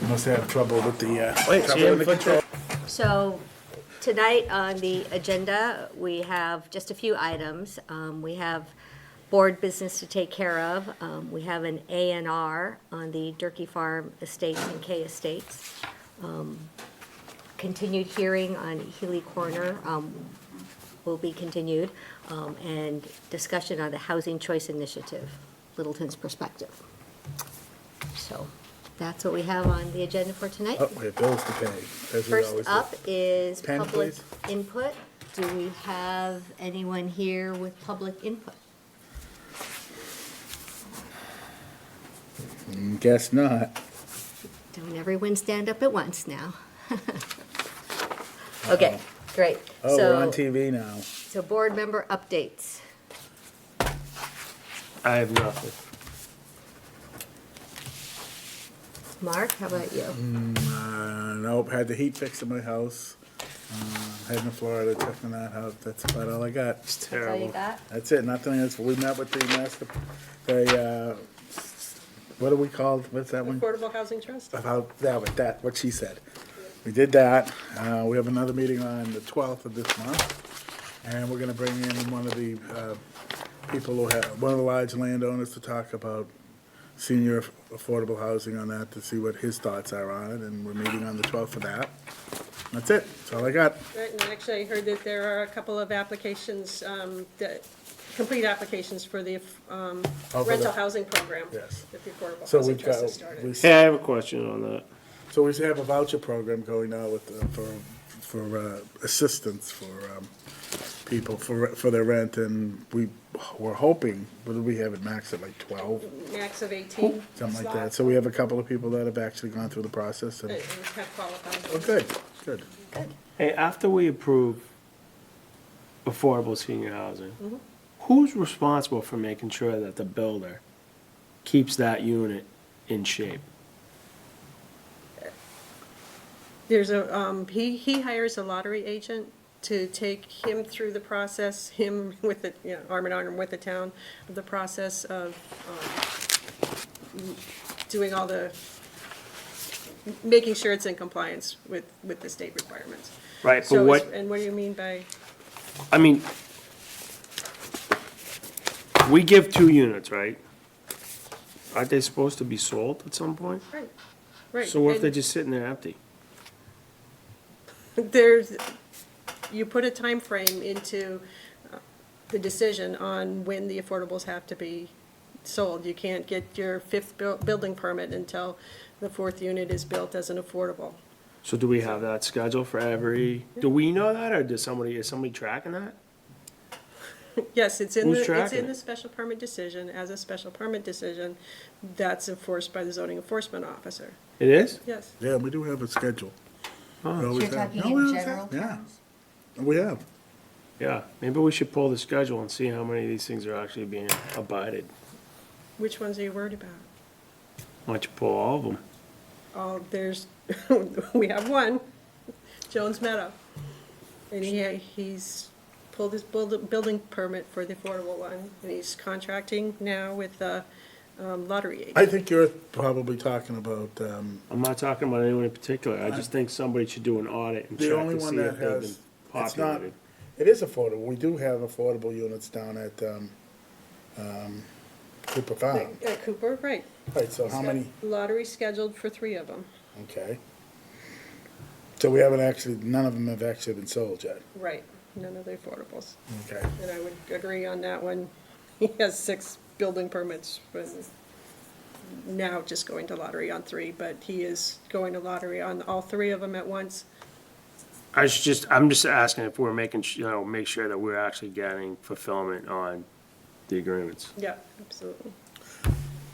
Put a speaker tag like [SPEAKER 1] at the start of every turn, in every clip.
[SPEAKER 1] Must have trouble with the,
[SPEAKER 2] Wait, so
[SPEAKER 1] trouble
[SPEAKER 2] you
[SPEAKER 1] in the
[SPEAKER 2] haven't
[SPEAKER 1] control.
[SPEAKER 3] So tonight on the agenda, we have just a few items. We have board business to take care of. We have an A&R on the Durkee Farm Estates and K Estates. Continued hearing on Healy Corner will be continued, and discussion on the Housing Choice Initiative, Littleton's perspective. So that's what we have on the agenda for tonight.
[SPEAKER 1] Oh, we have bills to pay, as we always
[SPEAKER 3] First
[SPEAKER 1] do.
[SPEAKER 3] up is
[SPEAKER 1] Pen,
[SPEAKER 3] public
[SPEAKER 1] please.
[SPEAKER 3] input. Do we have anyone here with public input?
[SPEAKER 1] Guess not.
[SPEAKER 3] Don't everyone stand up at once now. Okay, great.
[SPEAKER 1] Oh, we're on
[SPEAKER 3] So,
[SPEAKER 1] TV now.
[SPEAKER 3] so board member updates.
[SPEAKER 2] I have nothing.
[SPEAKER 3] Mark, how about you?
[SPEAKER 1] Nope, had the heat fixed in my house. Heading to Florida, checking that out. That's about all I got.
[SPEAKER 2] It's
[SPEAKER 3] That's all you
[SPEAKER 2] terrible.
[SPEAKER 3] got?
[SPEAKER 1] That's it, nothing else. We met with what are we called? What's that one?
[SPEAKER 4] Affordable Housing Trust?
[SPEAKER 1] About that, what she said. We did that. We have another meeting on the 12th of this month. And we're gonna bring in one of the people who have, one of the large landowners to talk about senior affordable housing on that, to see what his thoughts are on it. And we're meeting on the 12th for that. That's it. That's all I got.
[SPEAKER 4] Right, and actually I heard that there are a couple of applications, complete applications for the
[SPEAKER 1] for the-
[SPEAKER 4] rental housing program.
[SPEAKER 1] Yes.
[SPEAKER 4] That the Affordable
[SPEAKER 1] So
[SPEAKER 4] Housing
[SPEAKER 1] we've
[SPEAKER 4] Trust
[SPEAKER 1] got,
[SPEAKER 4] has started.
[SPEAKER 2] Hey, I have a question on that.
[SPEAKER 1] So we have a voucher program going now with, for assistance for, people for their rent, and we're hoping, what do we have it maxed at, like 12?
[SPEAKER 4] Max of 18.
[SPEAKER 1] Something like that.
[SPEAKER 4] slots.
[SPEAKER 1] So we have a couple of people that have actually gone through the process, and,
[SPEAKER 4] And have qualified.
[SPEAKER 1] oh, good, good.
[SPEAKER 2] Hey, after we approve affordable senior housing, who's responsible for making sure that the builder keeps that unit in shape?
[SPEAKER 4] There's a, he hires a lottery agent to take him through the process, him with the, arm in arm with the town, of the process of doing all the, making sure it's in compliance with the state requirements.
[SPEAKER 2] Right, but
[SPEAKER 4] So,
[SPEAKER 2] what,
[SPEAKER 4] and what do you mean by,
[SPEAKER 2] I mean, we give 2 units, right? Aren't they supposed to be sold at some point?
[SPEAKER 4] right, right.
[SPEAKER 2] So what if
[SPEAKER 4] and
[SPEAKER 2] they're just sitting there empty?
[SPEAKER 4] There's, you put a time frame into the decision on when the affordables have to be sold. You can't get your 5th building permit until the 4th unit is built as an affordable.
[SPEAKER 2] So do we have that schedule for every, do we know that, or is somebody tracking that?
[SPEAKER 4] Yes, it's in
[SPEAKER 2] Who's
[SPEAKER 4] the, it's
[SPEAKER 2] tracking
[SPEAKER 4] in
[SPEAKER 2] it?
[SPEAKER 4] the special permit decision. As a special permit decision, that's enforced by the zoning enforcement officer.
[SPEAKER 2] It is?
[SPEAKER 4] Yes.
[SPEAKER 1] Yeah, we do have a schedule. We
[SPEAKER 2] Oh,
[SPEAKER 1] always
[SPEAKER 3] You're
[SPEAKER 1] have.
[SPEAKER 3] talking
[SPEAKER 1] No, we
[SPEAKER 3] in
[SPEAKER 1] always
[SPEAKER 3] general
[SPEAKER 1] have. Yeah,
[SPEAKER 3] terms?
[SPEAKER 1] we have.
[SPEAKER 2] yeah, maybe we should pull the schedule and see how many of these things are actually being abided.
[SPEAKER 4] Which ones are you worried about?
[SPEAKER 2] Why don't you pull all of them?
[SPEAKER 4] Oh, there's, we have one, Jones Meadow. And he's pulled his building permit for the affordable one, and he's contracting now with the lottery agent.
[SPEAKER 1] I think you're probably talking about,
[SPEAKER 2] I'm not talking about anyone in particular, I just think somebody should do an audit and
[SPEAKER 1] the
[SPEAKER 2] check
[SPEAKER 1] only
[SPEAKER 2] to
[SPEAKER 1] one
[SPEAKER 2] see
[SPEAKER 1] that
[SPEAKER 2] if they've been
[SPEAKER 1] has, it's not,
[SPEAKER 2] populated.
[SPEAKER 1] it is affordable. We do have affordable units down at, Cooper Farm.
[SPEAKER 4] At Cooper, right.
[SPEAKER 1] Right, so how many,
[SPEAKER 4] Lottery scheduled for 3 of them.
[SPEAKER 1] okay. So we haven't actually, none of them have actually been sold yet.
[SPEAKER 4] Right, none of the affordables.
[SPEAKER 1] Okay.
[SPEAKER 4] And I would agree on that one. He has 6 building permits, but now just going to lottery on 3, but he is going to lottery on all 3 of them at once.
[SPEAKER 2] I'm just asking if we're making, make sure that we're actually getting fulfillment on the agreements.
[SPEAKER 4] Yeah, absolutely.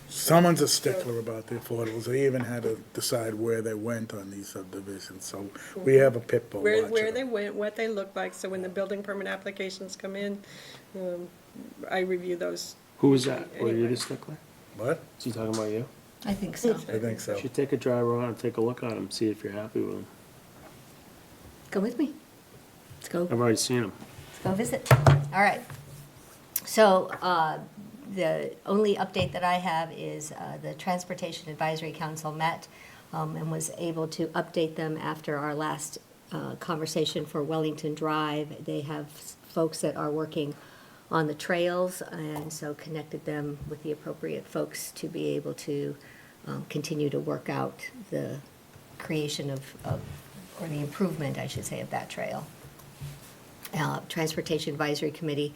[SPEAKER 1] Someone's a stickler about the affordables. They even had to decide where they went on these subdivisions, so we have a pit bull
[SPEAKER 4] Where
[SPEAKER 1] watching
[SPEAKER 4] they
[SPEAKER 1] them.
[SPEAKER 4] went, what they look like, so when the building permit applications come in, I review those.
[SPEAKER 2] Who was that? Were you
[SPEAKER 4] Anyway.
[SPEAKER 2] the stickler?
[SPEAKER 1] What?
[SPEAKER 2] Is he talking about you?
[SPEAKER 3] I think so.
[SPEAKER 1] I think so.
[SPEAKER 2] You should take a drive around and take a look at them, see if you're happy with them.
[SPEAKER 3] Go with me. Let's go.
[SPEAKER 2] I've already seen them.
[SPEAKER 3] Let's go visit. All right. So the only update that I have is the Transportation Advisory Council met and was able to update them after our last conversation for Wellington Drive. They have folks that are working on the trails, and so connected them with the appropriate folks to be able to continue to work out the creation of, or the improvement, I should say, of that trail. Transportation Advisory Committee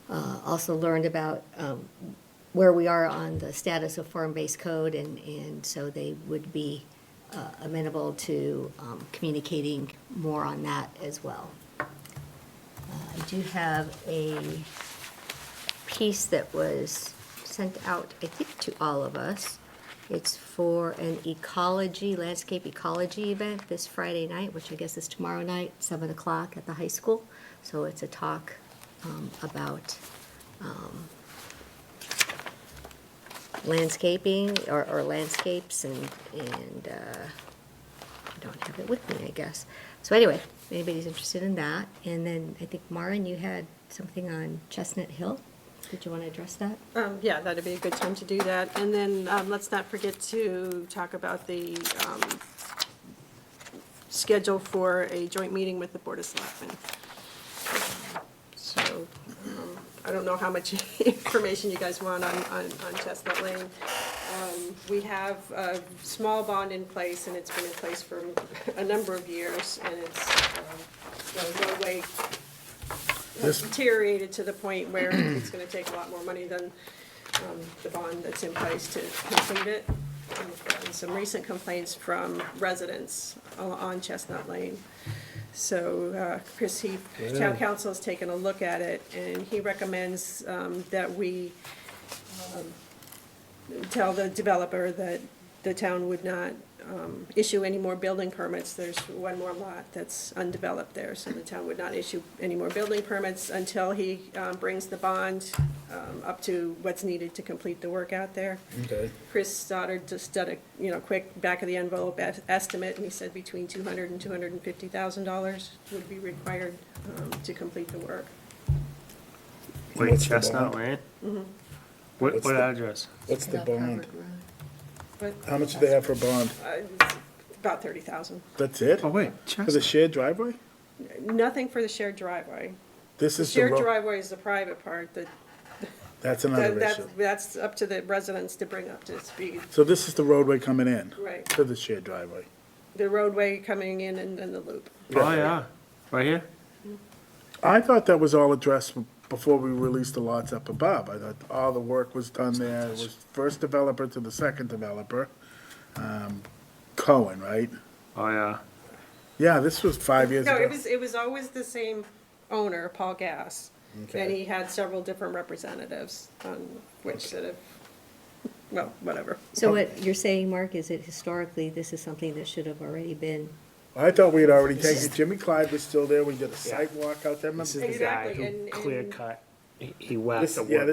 [SPEAKER 3] also learned about where we are on the status of form-based code, and so they would be amenable to communicating more on that as well. I do have a piece that was sent out, I think, to all of us. It's for an landscape ecology event this Friday night, which I guess is tomorrow night, 7 o'clock at the high school. So it's a talk about landscaping or landscapes, and I don't have it with me, I guess. So anyway, if anybody's interested in that. And then I think, Maren, you had something on Chestnut Hill. Did you want to address that?
[SPEAKER 4] Yeah, that'd be a good time to do that. And then let's not forget to talk about the schedule for a joint meeting with the Board of Selectmen. So I don't know how much information you guys want on Chestnut Lane. We have a small bond in place, and it's been in place for a number of years, and it's the roadway has deteriorated to the point where it's gonna take a lot more money than the bond that's in place to complete it. We've gotten some recent complaints from residents on Chestnut Lane. So Chris Heath, Town Council, has taken a look at it, and he recommends that we tell the developer that the town would not issue any more building permits. There's one more lot that's undeveloped there, so the town would not issue any more building permits until he brings the bond up to what's needed to complete the work out there.
[SPEAKER 1] Okay.
[SPEAKER 4] Chris Stoddard just did a quick back-of-the-envelope estimate, and he said between $200,000 and $250,000 would be required to complete the work.
[SPEAKER 2] Wait,
[SPEAKER 1] What's the
[SPEAKER 2] Chestnut
[SPEAKER 1] bond?
[SPEAKER 2] Lane?
[SPEAKER 1] What's
[SPEAKER 2] What
[SPEAKER 1] the-
[SPEAKER 2] address?
[SPEAKER 1] What's the bond?
[SPEAKER 4] But
[SPEAKER 1] How much do they have for a bond?
[SPEAKER 4] it's about $30,000.
[SPEAKER 1] That's it?
[SPEAKER 2] Oh, wait,
[SPEAKER 1] For the
[SPEAKER 2] Chestnut.
[SPEAKER 1] shared driveway?
[SPEAKER 4] Nothing for the shared driveway.
[SPEAKER 1] This
[SPEAKER 4] The
[SPEAKER 1] is the
[SPEAKER 4] shared
[SPEAKER 1] road,
[SPEAKER 4] driveway is the private part,
[SPEAKER 1] that's another issue.
[SPEAKER 4] that's up to the residents to bring up to speed.
[SPEAKER 1] So this is the roadway coming in?
[SPEAKER 4] Right.
[SPEAKER 1] To the shared driveway?
[SPEAKER 4] The roadway coming in and then the loop.
[SPEAKER 2] Oh, yeah, right here?
[SPEAKER 1] I thought that was all addressed before we released the lots up above. I thought all the work was done there. It was first developer to the second developer, Cohen, right?
[SPEAKER 2] Oh, yeah.
[SPEAKER 1] Yeah, this was 5 years
[SPEAKER 4] No,
[SPEAKER 1] ago.
[SPEAKER 4] it was always the same owner, Paul Gass.
[SPEAKER 1] Okay.
[SPEAKER 4] And he had several different representatives on which sort of, well, whatever.
[SPEAKER 3] So what you're saying, Mark, is that historically, this is something that should have already been,
[SPEAKER 1] I thought we had already taken, Jimmy Clyde was still there. We did a sidewalk out there.
[SPEAKER 2] This
[SPEAKER 1] Remember?
[SPEAKER 2] is the guy
[SPEAKER 4] Exactly,
[SPEAKER 2] who
[SPEAKER 4] and-
[SPEAKER 2] clear cut, he whacked
[SPEAKER 1] This,
[SPEAKER 2] the
[SPEAKER 1] yeah,
[SPEAKER 2] wood.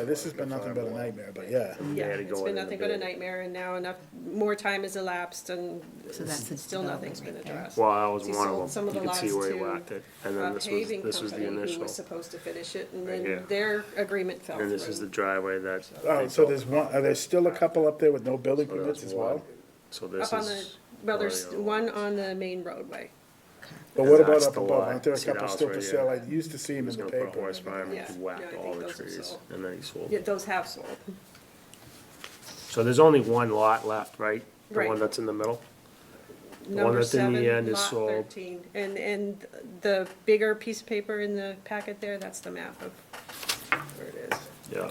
[SPEAKER 1] this has been nothing but a nightmare, but yeah.
[SPEAKER 2] They
[SPEAKER 4] Yeah,
[SPEAKER 2] had to
[SPEAKER 4] it's
[SPEAKER 2] go
[SPEAKER 4] been
[SPEAKER 2] in
[SPEAKER 4] nothing
[SPEAKER 2] the
[SPEAKER 4] but a
[SPEAKER 2] bid.
[SPEAKER 4] nightmare, and now more time has elapsed, and
[SPEAKER 3] So that's the
[SPEAKER 4] still nothing's been
[SPEAKER 3] development right there.
[SPEAKER 4] addressed.
[SPEAKER 2] Well, that was
[SPEAKER 4] He
[SPEAKER 2] one
[SPEAKER 4] sold
[SPEAKER 2] of
[SPEAKER 4] some
[SPEAKER 2] them.
[SPEAKER 4] of
[SPEAKER 2] You
[SPEAKER 4] the
[SPEAKER 2] could see
[SPEAKER 4] lots
[SPEAKER 2] where he
[SPEAKER 4] to
[SPEAKER 2] whacked it. And
[SPEAKER 4] a
[SPEAKER 2] then this
[SPEAKER 4] paving
[SPEAKER 2] was the
[SPEAKER 4] company who
[SPEAKER 2] initial.
[SPEAKER 4] was supposed to finish it, and
[SPEAKER 2] Right here.
[SPEAKER 4] then their agreement fell
[SPEAKER 2] And this is the
[SPEAKER 4] through.
[SPEAKER 2] driveway that.
[SPEAKER 1] Oh,
[SPEAKER 2] they
[SPEAKER 1] so
[SPEAKER 2] built.
[SPEAKER 1] there's one, are there still a couple up there with no building
[SPEAKER 2] So
[SPEAKER 1] permits
[SPEAKER 2] there's
[SPEAKER 1] as well?
[SPEAKER 2] one. So this
[SPEAKER 4] Up on the,
[SPEAKER 2] is.
[SPEAKER 4] well, there's
[SPEAKER 2] one of the
[SPEAKER 4] one
[SPEAKER 2] ones.
[SPEAKER 4] on the main roadway.
[SPEAKER 1] But what about
[SPEAKER 2] That's
[SPEAKER 1] up
[SPEAKER 2] the
[SPEAKER 1] above?
[SPEAKER 2] lot.
[SPEAKER 1] Aren't there a
[SPEAKER 2] See the
[SPEAKER 1] couple
[SPEAKER 2] house
[SPEAKER 1] still for
[SPEAKER 2] right
[SPEAKER 1] sale?
[SPEAKER 2] here?
[SPEAKER 1] I used to see
[SPEAKER 2] He
[SPEAKER 1] them
[SPEAKER 2] was
[SPEAKER 1] in the
[SPEAKER 2] gonna put a
[SPEAKER 1] paper.
[SPEAKER 2] horse farm,
[SPEAKER 4] Yeah.
[SPEAKER 2] he whacked
[SPEAKER 4] Yeah, I
[SPEAKER 2] all
[SPEAKER 4] think
[SPEAKER 2] the
[SPEAKER 4] those are
[SPEAKER 2] trees,
[SPEAKER 4] sold.
[SPEAKER 2] and then he sold.
[SPEAKER 4] Yeah, those have sold.
[SPEAKER 2] So there's only one lot left, right? The
[SPEAKER 4] Right.
[SPEAKER 2] one that's in the middle? one
[SPEAKER 4] Number
[SPEAKER 2] that's in the
[SPEAKER 4] 7,
[SPEAKER 2] end is
[SPEAKER 4] lot
[SPEAKER 2] sold.
[SPEAKER 4] 13. And the bigger piece of paper in the packet there, that's the map of where it is.
[SPEAKER 2] Yeah.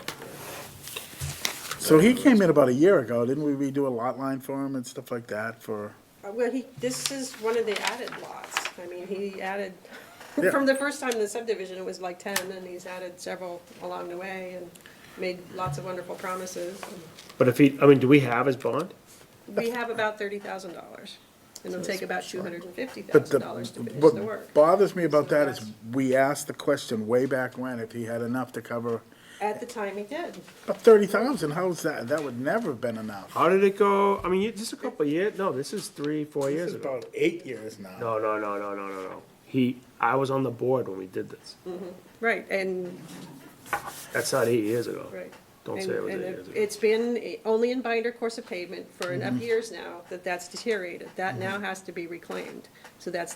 [SPEAKER 1] So he came in about a year ago, didn't we redo a lot line for him and stuff like that for?
[SPEAKER 4] Well, this is one of the added lots. I mean, he added,
[SPEAKER 1] Yeah.
[SPEAKER 4] from the first time in the subdivision, it was like 10, and he's added several along the way and made lots of wonderful promises.
[SPEAKER 2] But if he, I mean, do we have his bond?
[SPEAKER 4] We have about $30,000, and it'll take about
[SPEAKER 1] But
[SPEAKER 4] $250,000 to finish the
[SPEAKER 1] what
[SPEAKER 4] work.
[SPEAKER 1] bothers me about that is we asked the question way back when if he had enough to cover,
[SPEAKER 4] At the time, he did.
[SPEAKER 1] but 30,000, how's that? That would never have been enough.
[SPEAKER 2] How did it go? I mean, just a couple of years, no, this is 3-4
[SPEAKER 1] This
[SPEAKER 2] years
[SPEAKER 1] is
[SPEAKER 2] ago.
[SPEAKER 1] about 8 years now.
[SPEAKER 2] No. I was on the board when we did this.
[SPEAKER 4] Right, and,
[SPEAKER 2] That's not 8 years ago.
[SPEAKER 4] right.
[SPEAKER 2] Don't say it was 8
[SPEAKER 4] And
[SPEAKER 2] years ago.
[SPEAKER 4] it's been only in binder course of pavement for enough years now that's deteriorated. That now has to be reclaimed. So that's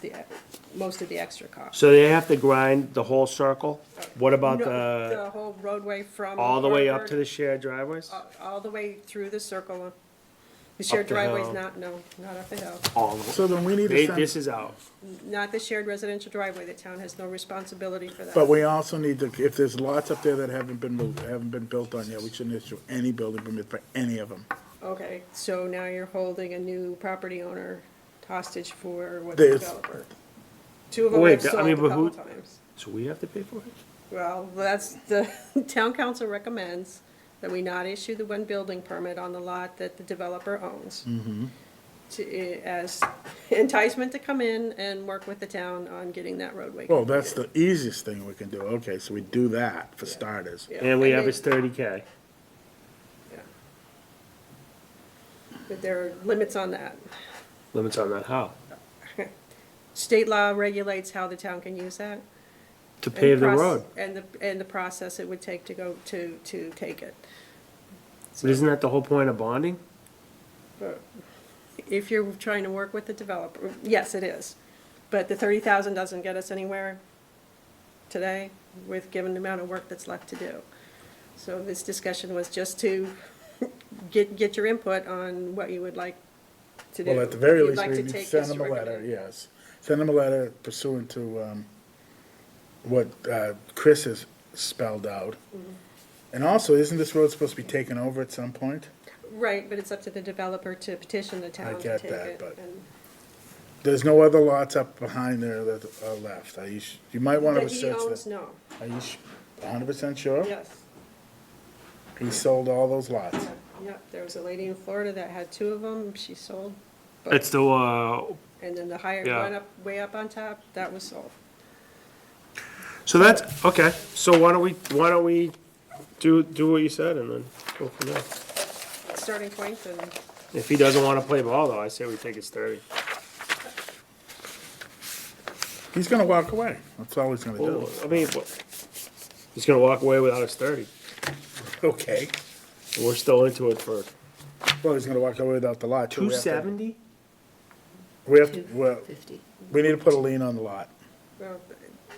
[SPEAKER 4] most of the extra cost.
[SPEAKER 2] So they have to grind the whole circle? What about
[SPEAKER 4] No,
[SPEAKER 2] the,
[SPEAKER 4] the whole roadway from.
[SPEAKER 2] all the way up to
[SPEAKER 4] Plnbrd,
[SPEAKER 2] the shared driveways?
[SPEAKER 4] all the way through the circle. The shared
[SPEAKER 2] the
[SPEAKER 4] driveway's
[SPEAKER 2] hill.
[SPEAKER 4] not up the hill.
[SPEAKER 2] All the way.
[SPEAKER 1] So then we need to
[SPEAKER 2] They-
[SPEAKER 1] send.
[SPEAKER 2] This is out.
[SPEAKER 4] Not the shared residential driveway. The town has no responsibility for that.
[SPEAKER 1] But we also need to, if there's lots up there that haven't been moved, haven't been built on yet, we shouldn't issue any building permit for any of them.
[SPEAKER 4] Okay, so now you're holding a new property owner hostage for what
[SPEAKER 1] There's-
[SPEAKER 4] the developer. Two of them
[SPEAKER 2] Wait,
[SPEAKER 4] have
[SPEAKER 2] I
[SPEAKER 4] sold
[SPEAKER 2] mean,
[SPEAKER 4] a
[SPEAKER 2] but
[SPEAKER 4] couple
[SPEAKER 2] who-
[SPEAKER 4] times.
[SPEAKER 2] So we have to pay for it?
[SPEAKER 4] Well, that's, the town council recommends that we not issue the one building permit on the lot that the developer owns. As enticement to come in and work with the town on getting that roadway.
[SPEAKER 1] Well, that's
[SPEAKER 4] completed.
[SPEAKER 1] the easiest thing we can do. Okay, so we do that for starters.
[SPEAKER 4] Yeah,
[SPEAKER 2] And we have
[SPEAKER 4] they-
[SPEAKER 2] his 30K.
[SPEAKER 4] yeah. But there are limits on that.
[SPEAKER 2] Limits on that, how?
[SPEAKER 4] State law regulates how the town can use that.
[SPEAKER 2] To
[SPEAKER 4] and
[SPEAKER 2] pave the
[SPEAKER 4] proc-
[SPEAKER 2] road.
[SPEAKER 4] And the process it would take to go to take it.
[SPEAKER 2] But isn't that the whole point of bonding?
[SPEAKER 4] But if you're trying to work with the developer, yes, it is. But the 30,000 doesn't get us anywhere today with, given the amount of work that's left to do. So this discussion was just to get your input on what you would like to do.
[SPEAKER 1] Well, at the very
[SPEAKER 4] You'd
[SPEAKER 1] least,
[SPEAKER 4] like
[SPEAKER 1] we
[SPEAKER 4] to
[SPEAKER 1] need to
[SPEAKER 4] take
[SPEAKER 1] send
[SPEAKER 4] this
[SPEAKER 1] them a
[SPEAKER 4] to
[SPEAKER 1] letter,
[SPEAKER 4] recommend.
[SPEAKER 1] yes. Send them a letter pursuant to, what, Chris has spelled out.
[SPEAKER 4] Mm-hmm.
[SPEAKER 1] And also, isn't this road supposed to be taken over at some point?
[SPEAKER 4] Right, but it's up to the developer to petition the town to
[SPEAKER 1] get
[SPEAKER 4] take
[SPEAKER 1] that,
[SPEAKER 4] it.
[SPEAKER 1] but-
[SPEAKER 4] and-
[SPEAKER 1] There's no other lots up behind there that are left. You might wanna
[SPEAKER 4] That he
[SPEAKER 1] research
[SPEAKER 4] owns,
[SPEAKER 1] that.
[SPEAKER 4] no,
[SPEAKER 1] 100% sure?
[SPEAKER 4] yes.
[SPEAKER 1] He sold all those lots.
[SPEAKER 4] Yeah, yeah, there was a lady in Florida that had 2 of them, she sold. but-
[SPEAKER 2] It's the,
[SPEAKER 4] And then the higher,
[SPEAKER 2] Yeah.
[SPEAKER 4] one up, way up on top, that was sold.
[SPEAKER 2] so that's, okay, so why don't we do what you said and then go from there?
[SPEAKER 4] Starting point, and
[SPEAKER 2] If he doesn't wanna play ball though, I say we take his 30.
[SPEAKER 1] He's gonna walk away. That's all he's gonna
[SPEAKER 2] Well,
[SPEAKER 1] do.
[SPEAKER 2] I mean, he's gonna walk away without his 30.
[SPEAKER 1] Okay.
[SPEAKER 2] We're still into it for
[SPEAKER 1] Well, he's gonna walk away without the lot. too. We have to-
[SPEAKER 2] 270?
[SPEAKER 1] We have to, well,
[SPEAKER 3] 50.
[SPEAKER 1] we need to put a lien on the lot.
[SPEAKER 4] well,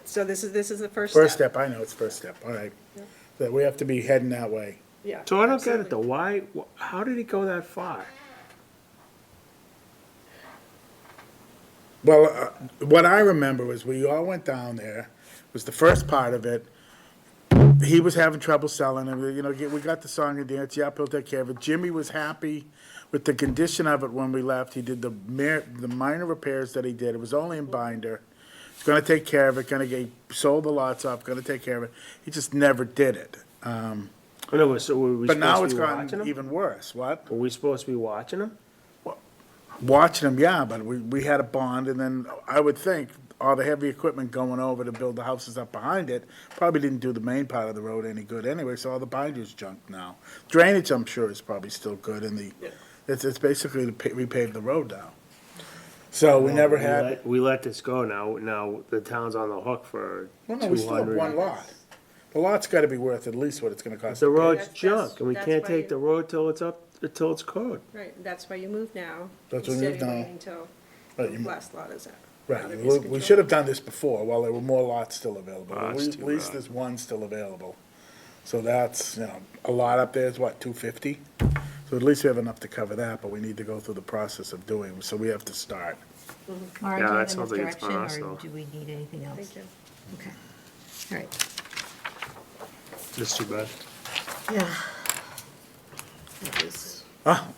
[SPEAKER 4] so this is the first
[SPEAKER 1] First
[SPEAKER 4] step.
[SPEAKER 1] step, I know it's first step, all right. That we have to be heading that way.
[SPEAKER 4] Yeah.
[SPEAKER 2] So I don't get it though,
[SPEAKER 4] absolutely.
[SPEAKER 2] how did he go that far?
[SPEAKER 1] Well, what I remember was we all went down there, was the first part of it. He was having trouble selling, and, we got the song and dance, yeah, he'll take care of it. Jimmy was happy with the condition of it when we left. He did the minor repairs that he did. It was only in binder. He's gonna take care of it, sold the lots off, gonna take care of it. He just never did it.
[SPEAKER 2] I know, so were we
[SPEAKER 1] But now it's
[SPEAKER 2] supposed to be watching
[SPEAKER 1] gotten
[SPEAKER 2] him?
[SPEAKER 1] even worse. What?
[SPEAKER 2] Were we supposed to be watching him?
[SPEAKER 1] Watching them, yeah, but we had a bond, and then I would think all the heavy equipment going over to build the houses up behind it probably didn't do the main part of the road any good anyway, so all the binder's junk now. Drainage, I'm sure, is probably still good, and it's basically to repave the road now. So we never had,
[SPEAKER 2] We let this go now the town's on the hook for
[SPEAKER 1] well, no, we still have
[SPEAKER 2] 200.
[SPEAKER 1] one lot. The lot's gotta be worth at least what it's gonna cost.
[SPEAKER 2] The
[SPEAKER 1] to pave.
[SPEAKER 2] road's
[SPEAKER 4] That's-
[SPEAKER 2] junk, and we
[SPEAKER 4] that's
[SPEAKER 2] can't
[SPEAKER 4] why
[SPEAKER 2] take
[SPEAKER 4] you-
[SPEAKER 2] the road till it's code.
[SPEAKER 4] Right, that's why you move now.
[SPEAKER 1] That's why we move
[SPEAKER 4] instead of
[SPEAKER 1] now.
[SPEAKER 4] waiting Until
[SPEAKER 1] Right,
[SPEAKER 4] the
[SPEAKER 1] you-
[SPEAKER 4] last lot is out.
[SPEAKER 1] Right,
[SPEAKER 4] out of his
[SPEAKER 1] we
[SPEAKER 4] control.
[SPEAKER 1] should have done this before, while there were more lots still available.
[SPEAKER 2] Oh, that's
[SPEAKER 1] At
[SPEAKER 2] too
[SPEAKER 1] least
[SPEAKER 2] bad.
[SPEAKER 1] there's one still available. So that's, a lot up there is what, 250? So at least we have enough to cover that, but we need to go through the process of doing, so we have to start.
[SPEAKER 3] Mara,
[SPEAKER 2] Yeah,
[SPEAKER 3] do you
[SPEAKER 2] that
[SPEAKER 3] have
[SPEAKER 2] sounds
[SPEAKER 3] enough
[SPEAKER 2] like it's on
[SPEAKER 3] direction,
[SPEAKER 2] us,
[SPEAKER 3] or
[SPEAKER 2] though.
[SPEAKER 3] do we need anything else?
[SPEAKER 4] Thank you.
[SPEAKER 3] Okay, all right,
[SPEAKER 2] That's too bad.
[SPEAKER 3] yeah. That was,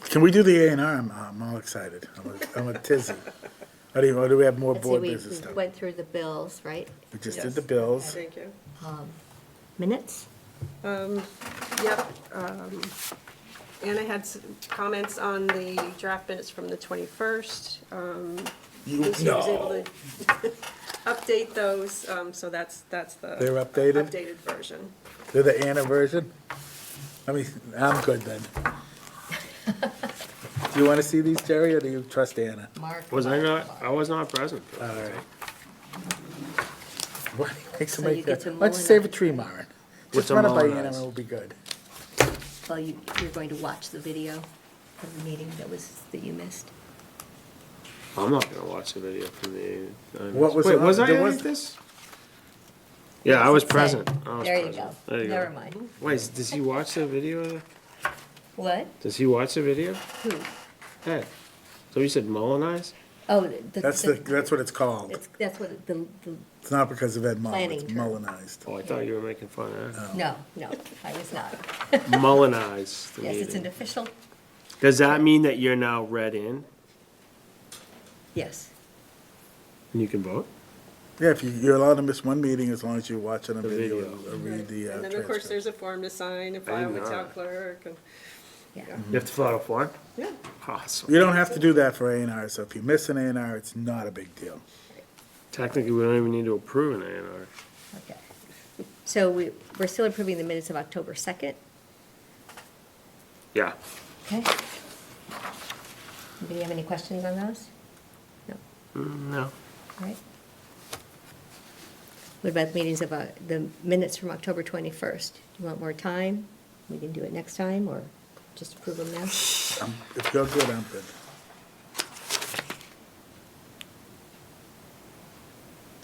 [SPEAKER 1] Can we do the A&R? I'm all excited. I'm a tizzy. Or do we have more
[SPEAKER 3] let's see,
[SPEAKER 1] board
[SPEAKER 3] we
[SPEAKER 1] business stuff?
[SPEAKER 3] went through the bills, right?
[SPEAKER 1] We just did
[SPEAKER 4] Yes.
[SPEAKER 1] the bills.
[SPEAKER 4] Thank you.
[SPEAKER 3] Minutes?
[SPEAKER 4] Yep. Anna had comments on the draft minutes from the 21st. Lucy was able to update those, so that's the.
[SPEAKER 1] They're updated?
[SPEAKER 4] Updated version.
[SPEAKER 1] They're the Anna version? I'm good then. Do you want to see these, Jerry, or do you trust Anna?
[SPEAKER 3] Mark?
[SPEAKER 2] I was not present.
[SPEAKER 1] All right. Why
[SPEAKER 3] So you get to
[SPEAKER 1] why don't you
[SPEAKER 3] mow
[SPEAKER 1] save a
[SPEAKER 3] it
[SPEAKER 1] tree, Maren?
[SPEAKER 2] What's
[SPEAKER 1] Just
[SPEAKER 2] a
[SPEAKER 1] run it by
[SPEAKER 2] mowing
[SPEAKER 1] Anna and
[SPEAKER 2] ice?
[SPEAKER 1] it'll be good.
[SPEAKER 3] well, you're going to watch the video of the meeting that you missed.
[SPEAKER 2] I'm not gonna watch the video from the.
[SPEAKER 1] What was
[SPEAKER 2] Wait,
[SPEAKER 1] it?
[SPEAKER 2] was I
[SPEAKER 1] There
[SPEAKER 2] at
[SPEAKER 1] was-
[SPEAKER 2] this? Yeah, I was
[SPEAKER 3] Say,
[SPEAKER 2] present. I was
[SPEAKER 3] There you
[SPEAKER 2] present.
[SPEAKER 3] go.
[SPEAKER 2] There you
[SPEAKER 3] Never
[SPEAKER 2] go.
[SPEAKER 3] mind.
[SPEAKER 2] Wait, does he watch the video?
[SPEAKER 3] What?
[SPEAKER 2] Does he watch the video?
[SPEAKER 3] Who?
[SPEAKER 2] Hey, so you said Mullinize?
[SPEAKER 3] Oh,
[SPEAKER 1] That's what it's called.
[SPEAKER 3] That's what the,
[SPEAKER 1] It's not because of Ed Mullen,
[SPEAKER 3] Planning
[SPEAKER 1] it's
[SPEAKER 3] term.
[SPEAKER 1] Mullenized.
[SPEAKER 2] Oh, I thought you were making fun of that.
[SPEAKER 3] no, I was not.
[SPEAKER 2] Mullinize the
[SPEAKER 3] Yes, it's an
[SPEAKER 2] meeting.
[SPEAKER 3] official,
[SPEAKER 2] Does that mean that you're now read in
[SPEAKER 3] yes.
[SPEAKER 2] and you can vote?
[SPEAKER 1] Yeah, if you're allowed to miss one meeting as long as you watch it on
[SPEAKER 2] The
[SPEAKER 1] video
[SPEAKER 2] video.
[SPEAKER 1] or read the
[SPEAKER 4] And then, of course,
[SPEAKER 1] transcript.
[SPEAKER 4] there's a form to sign and
[SPEAKER 2] I
[SPEAKER 4] file
[SPEAKER 2] didn't
[SPEAKER 4] with
[SPEAKER 2] know
[SPEAKER 4] town
[SPEAKER 2] that.
[SPEAKER 4] clerk, and,
[SPEAKER 3] Yeah.
[SPEAKER 2] You have to fill out a form?
[SPEAKER 4] yeah.
[SPEAKER 2] Awesome.
[SPEAKER 1] You don't have to do that for A&R, so if you miss an A&R, it's not a big deal.
[SPEAKER 2] Technically, we don't even need to approve an A&R.
[SPEAKER 3] Okay. So we're still approving the minutes of October 2nd,
[SPEAKER 2] Yeah.
[SPEAKER 3] okay? Anybody have any questions on those? No,
[SPEAKER 2] No.
[SPEAKER 3] all right. What about the meetings of, the minutes from October 21st? Do you want more time? We can do it next time, or just approve them now?
[SPEAKER 1] If you're good, I'm good.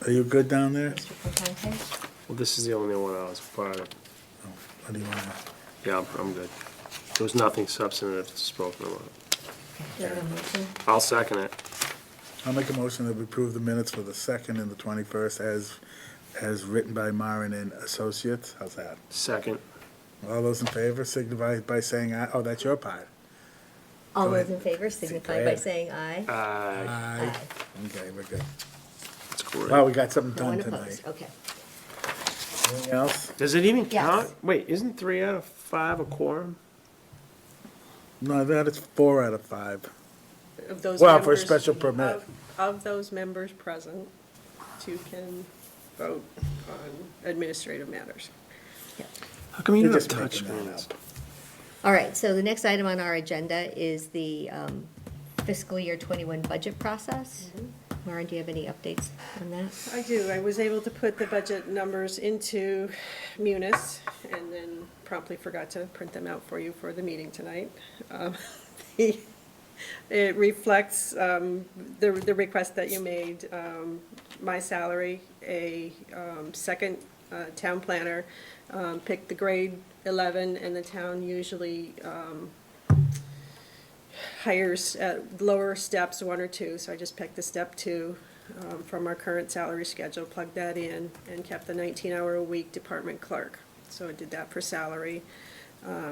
[SPEAKER 1] Are you good down there?
[SPEAKER 3] Mr. Constance?
[SPEAKER 2] Well, this is the only one I was part of.
[SPEAKER 1] Oh, what do you want?
[SPEAKER 2] Yeah, I'm good. There was nothing substantive spoken about.
[SPEAKER 3] Do I have a motion?
[SPEAKER 2] I'll second it.
[SPEAKER 1] I'll make a motion that we approve the minutes for the 2nd and the 21st as written by Marin and Associates. How's that?
[SPEAKER 2] Second.
[SPEAKER 1] All those in favor signify by saying aye. Oh, that's your part.
[SPEAKER 3] All
[SPEAKER 1] Go
[SPEAKER 3] those
[SPEAKER 1] ahead.
[SPEAKER 3] in favor
[SPEAKER 1] Go
[SPEAKER 3] signify by
[SPEAKER 1] ahead.
[SPEAKER 3] saying aye.
[SPEAKER 1] Aye. Okay, we're good.
[SPEAKER 2] That's great.
[SPEAKER 1] Wow, we got something
[SPEAKER 3] No one
[SPEAKER 1] done tonight.
[SPEAKER 3] opposed, okay.
[SPEAKER 1] Anything else?
[SPEAKER 2] Does it even
[SPEAKER 3] Yes.
[SPEAKER 2] count? Wait, isn't 3 out of 5 a quorum?
[SPEAKER 1] No, that is 4 out of 5.
[SPEAKER 4] Of those
[SPEAKER 1] Well, for a
[SPEAKER 4] members-
[SPEAKER 1] special permit.
[SPEAKER 4] Of those members present, 2 can vote on administrative matters.
[SPEAKER 2] How come you
[SPEAKER 1] You're
[SPEAKER 2] don't have
[SPEAKER 1] just
[SPEAKER 2] touch
[SPEAKER 1] making that
[SPEAKER 2] screens?
[SPEAKER 1] up.
[SPEAKER 3] All right, so the next item on our agenda is the fiscal year 21 budget process. Lauren, do you have any updates on that?
[SPEAKER 4] I do. I was able to put the budget numbers into Munis and then promptly forgot to print them out for you for the meeting tonight. It reflects the request that you made, my salary, a second town planner, picked the grade 11, and the town usually hires at lower steps, 1 or 2, so I just picked the step 2 from our current salary schedule, plugged that in, and kept the 19-hour-a-week department clerk. So I did that for salary.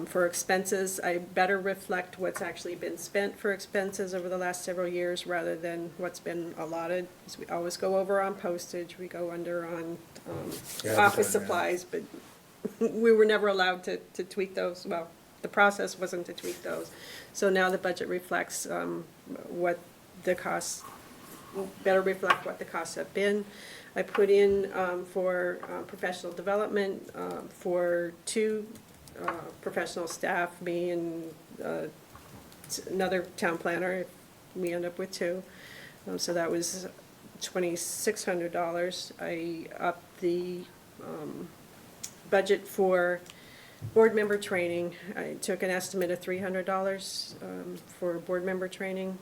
[SPEAKER 4] For expenses, I better reflect what's actually been spent for expenses over the last several years rather than what's been allotted. 'Cause we always go over on postage, we go under on
[SPEAKER 1] Yeah,
[SPEAKER 4] office
[SPEAKER 1] yeah.
[SPEAKER 4] supplies, but we were never allowed to tweak those. Well, the process wasn't to tweak those. So now the budget reflects what the costs, better reflect what the costs have been. I put in for professional development for 2 professional staff, me and another town planner, if we end up with 2. So that was $2,600. I upped the budget for board member training. I took an estimate of $300 for board member training.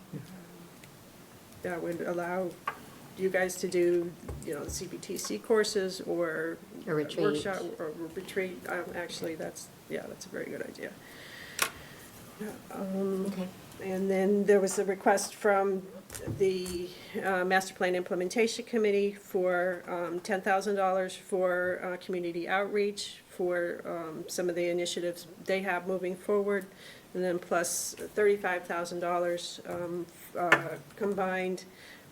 [SPEAKER 4] That would allow you guys to do, the CBTC courses or
[SPEAKER 3] A retreat.
[SPEAKER 4] workshop or retreat. Actually, that's a very good idea.
[SPEAKER 3] Okay.
[SPEAKER 4] And then there was a request from the Master Plan Implementation Committee for $10,000 for community outreach for some of the initiatives they have moving forward, and then plus $35,000 combined